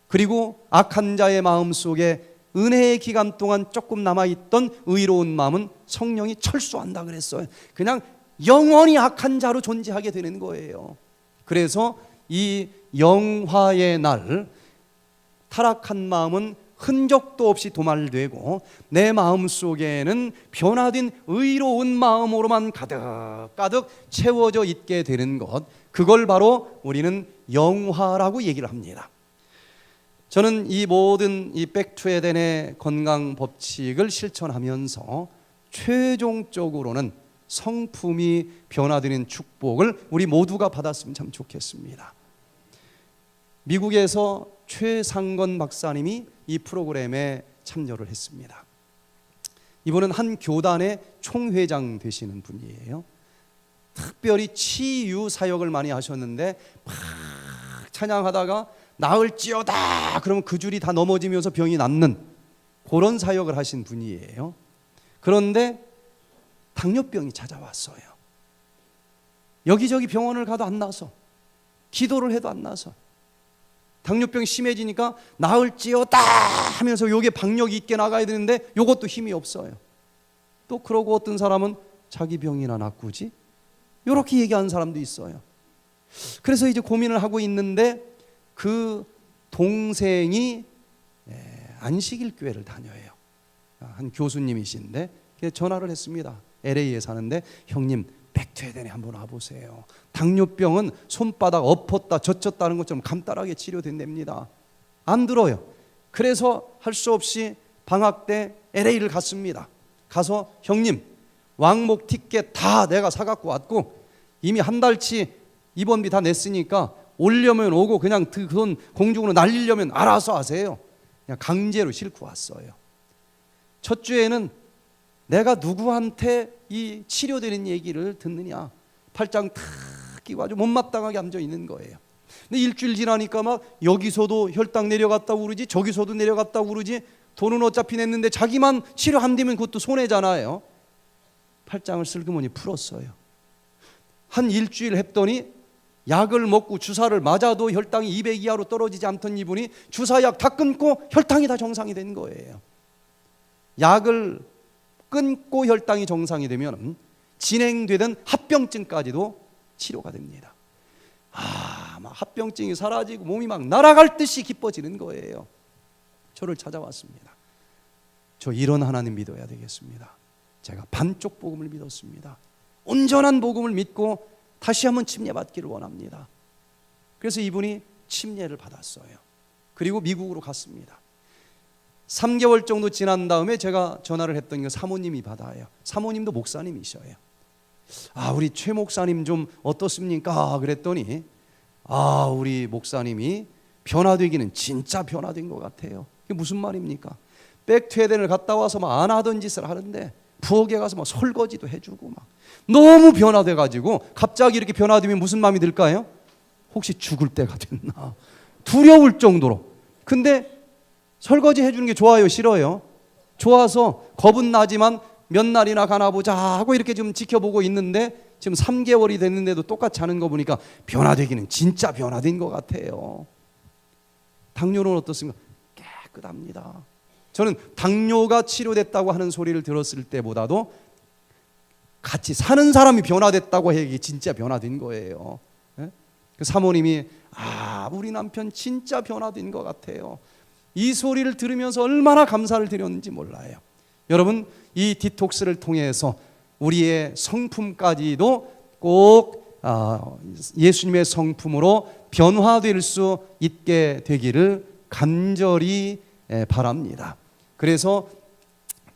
그리고 악한 자의 마음 속에 은혜의 기간 동안 조금 남아있던 의로운 마음은 성령이 철수한다 그랬어요. 그냥 영원히 악한 자로 존재하게 되는 거예요. 그래서 이 영화의 날 타락한 마음은 흔적도 없이 도말되고 내 마음 속에는 변화된 의로운 마음으로만 가득가득 채워져 있게 되는 것, 그걸 바로 우리는 영화라고 얘기를 합니다. 저는 이 모든 이 백투에덴의 건강 법칙을 실천하면서 최종적으로는 성품이 변화되는 축복을 우리 모두가 받았으면 참 좋겠습니다. 미국에서 최상건 박사님이 이 프로그램에 참여를 했습니다. 이분은 한 교단의 총회장 되시는 분이에요. 특별히 치유 사역을 많이 하셨는데 막 찬양하다가 나을지어다 그러면 그 줄이 다 넘어지면서 병이 낫는 그런 사역을 하신 분이에요. 그런데 당뇨병이 찾아왔어요. 여기저기 병원을 가도 안 나서, 기도를 해도 안 나서, 당뇨병이 심해지니까 나을지어다 하면서 요게 박력이 있게 나가야 되는데 요것도 힘이 없어요. 또 그러고 어떤 사람은 자기 병이나 낫구지 이렇게 얘기하는 사람도 있어요. 그래서 이제 고민을 하고 있는데 그 동생이 안식일 교회를 다녀요. 한 교수님이신데 전화를 했습니다. LA에 사는데 형님 백투에덴에 한번 와보세요. 당뇨병은 손바닥 엎었다 젖혔다는 것처럼 간단하게 치료된답니다. 안 들어요. 그래서 할 수 없이 방학 때 LA를 갔습니다. 가서 형님 왕복 티켓 다 내가 사갖고 왔고 이미 한 달치 입원비 다 냈으니까 오려면 오고 그냥 그 돈 공중으로 날리려면 알아서 하세요. 그냥 강제로 싣고 왔어요. 첫 주에는 내가 누구한테 이 치료되는 얘기를 듣느냐, 팔짱 탁 끼고 아주 못마땅하게 앉아 있는 거예요. 근데 일주일 지나니까 막 여기서도 혈당 내려갔다고 그러지 저기서도 내려갔다고 그러지 돈은 어차피 냈는데 자기만 치료 안 되면 그것도 손해잖아요. 팔짱을 슬그머니 풀었어요. 한 일주일 했더니 약을 먹고 주사를 맞아도 혈당이 200 이하로 떨어지지 않던 이분이 주사약 다 끊고 혈당이 다 정상이 된 거예요. 약을 끊고 혈당이 정상이 되면 진행되던 합병증까지도 치료가 됩니다. 막 합병증이 사라지고 몸이 막 날아갈 듯이 기뻐지는 거예요. 저를 찾아왔습니다. 저 이런 하나님 믿어야 되겠습니다. 제가 반쪽 복음을 믿었습니다. 온전한 복음을 믿고 다시 한번 침례받기를 원합니다. 그래서 이분이 침례를 받았어요. 그리고 미국으로 갔습니다. 3개월 정도 지난 다음에 제가 전화를 했더니 그 사모님이 받아요. 사모님도 목사님이셔요. 우리 최 목사님 좀 어떻습니까? 그랬더니 우리 목사님이 변화되기는 진짜 변화된 것 같아요. 이게 무슨 말입니까? 백투에덴을 갔다 와서 막 안 하던 짓을 하는데 부엌에 가서 막 설거지도 해주고 막 너무 변화돼가지고 갑자기 이렇게 변화되면 무슨 마음이 들까요? 혹시 죽을 때가 됐나 두려울 정도로. 근데 설거지 해주는 게 좋아요, 싫어요? 좋아서 겁은 나지만 몇 날이나 가나 보자 하고 이렇게 좀 지켜보고 있는데 지금 3개월이 됐는데도 똑같이 하는 거 보니까 변화되기는 진짜 변화된 것 같아요. 당뇨는 어떻습니까? 깨끗합니다. 저는 당뇨가 치료됐다고 하는 소리를 들었을 때보다도 같이 사는 사람이 변화됐다고 해야 이게 진짜 변화된 거예요. 그 사모님이 우리 남편 진짜 변화된 것 같아요. 이 소리를 들으면서 얼마나 감사를 드렸는지 몰라요. 여러분, 이 디톡스를 통해서 우리의 성품까지도 꼭 예수님의 성품으로 변화될 수 있게 되기를 간절히 바랍니다. 그래서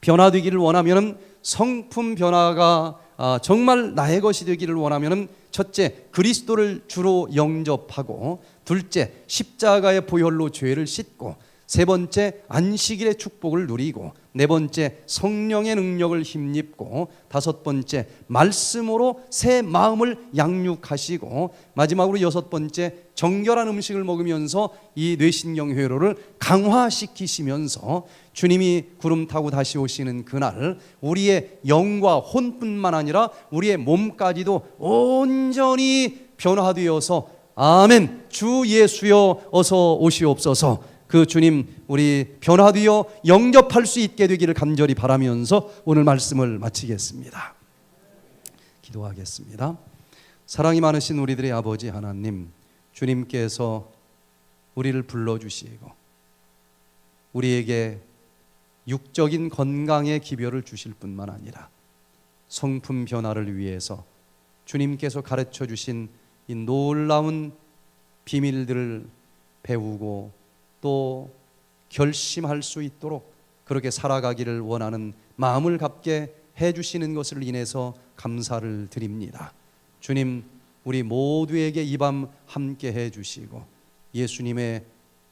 변화되기를 원하면 성품 변화가 정말 나의 것이 되기를 원하면은 첫째, 그리스도를 주로 영접하고, 둘째, 십자가의 보혈로 죄를 씻고, 세 번째, 안식일의 축복을 누리고, 네 번째, 성령의 능력을 힘입고, 다섯 번째, 말씀으로 새 마음을 양육하시고, 마지막으로 여섯 번째, 정결한 음식을 먹으면서 이 뇌신경 회로를 강화시키시면서 주님이 구름 타고 다시 오시는 그날 우리의 영과 혼뿐만 아니라 우리의 몸까지도 온전히 변화되어서, 아멘, 주 예수여 어서 오시옵소서, 그 주님 우리 변화되어 영접할 수 있게 되기를 간절히 바라면서 오늘 말씀을 마치겠습니다. 기도하겠습니다. 사랑이 많으신 우리들의 아버지 하나님, 주님께서 우리를 불러주시고 우리에게 육적인 건강의 기별을 주실 뿐만 아니라 성품 변화를 위해서 주님께서 가르쳐 주신 이 놀라운 비밀들을 배우고 또 결심할 수 있도록 그렇게 살아가기를 원하는 마음을 갖게 해주시는 것을 인해서 감사를 드립니다. 주님, 우리 모두에게 이 밤 함께 해주시고 예수님의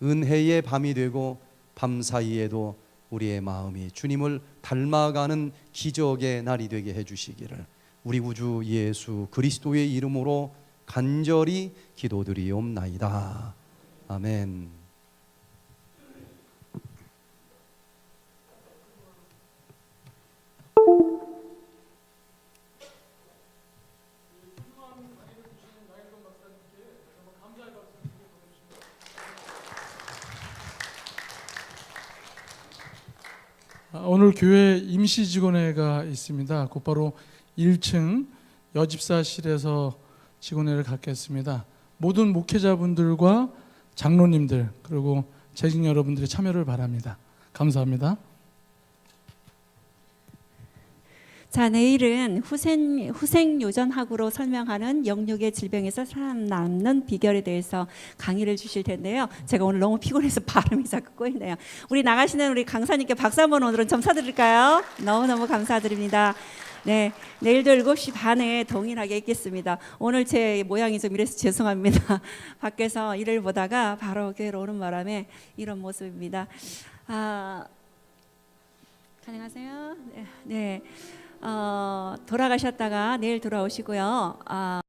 은혜의 밤이 되고 밤 사이에도 우리의 마음이 주님을 닮아가는 기적의 날이 되게 해주시기를 우리 구주 예수 그리스도의 이름으로 간절히 기도드리옵나이다. 아멘. 오늘 교회 임시직원회가 있습니다. 곧바로 1층 여집사실에서 직원회를 갖겠습니다. 모든 목회자분들과 장로님들 그리고 재직 여러분들의 참여를 바랍니다. 감사합니다. 자, 내일은 후생요전학으로 설명하는 영육의 질병에서 살아남는 비결에 대해서 강의를 주실 텐데요. 제가 오늘 너무 피곤해서 발음이 자꾸 꼬이네요. 우리 나가시는 우리 강사님께 박수 한번 오늘은 좀 사드릴까요? 너무너무 감사드립니다. 네, 내일도 7시 반에 동일하게 있겠습니다. 오늘 제 모양이 좀 이래서 죄송합니다. 밖에서 일을 보다가 바로 교회로 오는 바람에 이런 모습입니다. 가능하세요? 네. 돌아가셨다가 내일 돌아오시고요.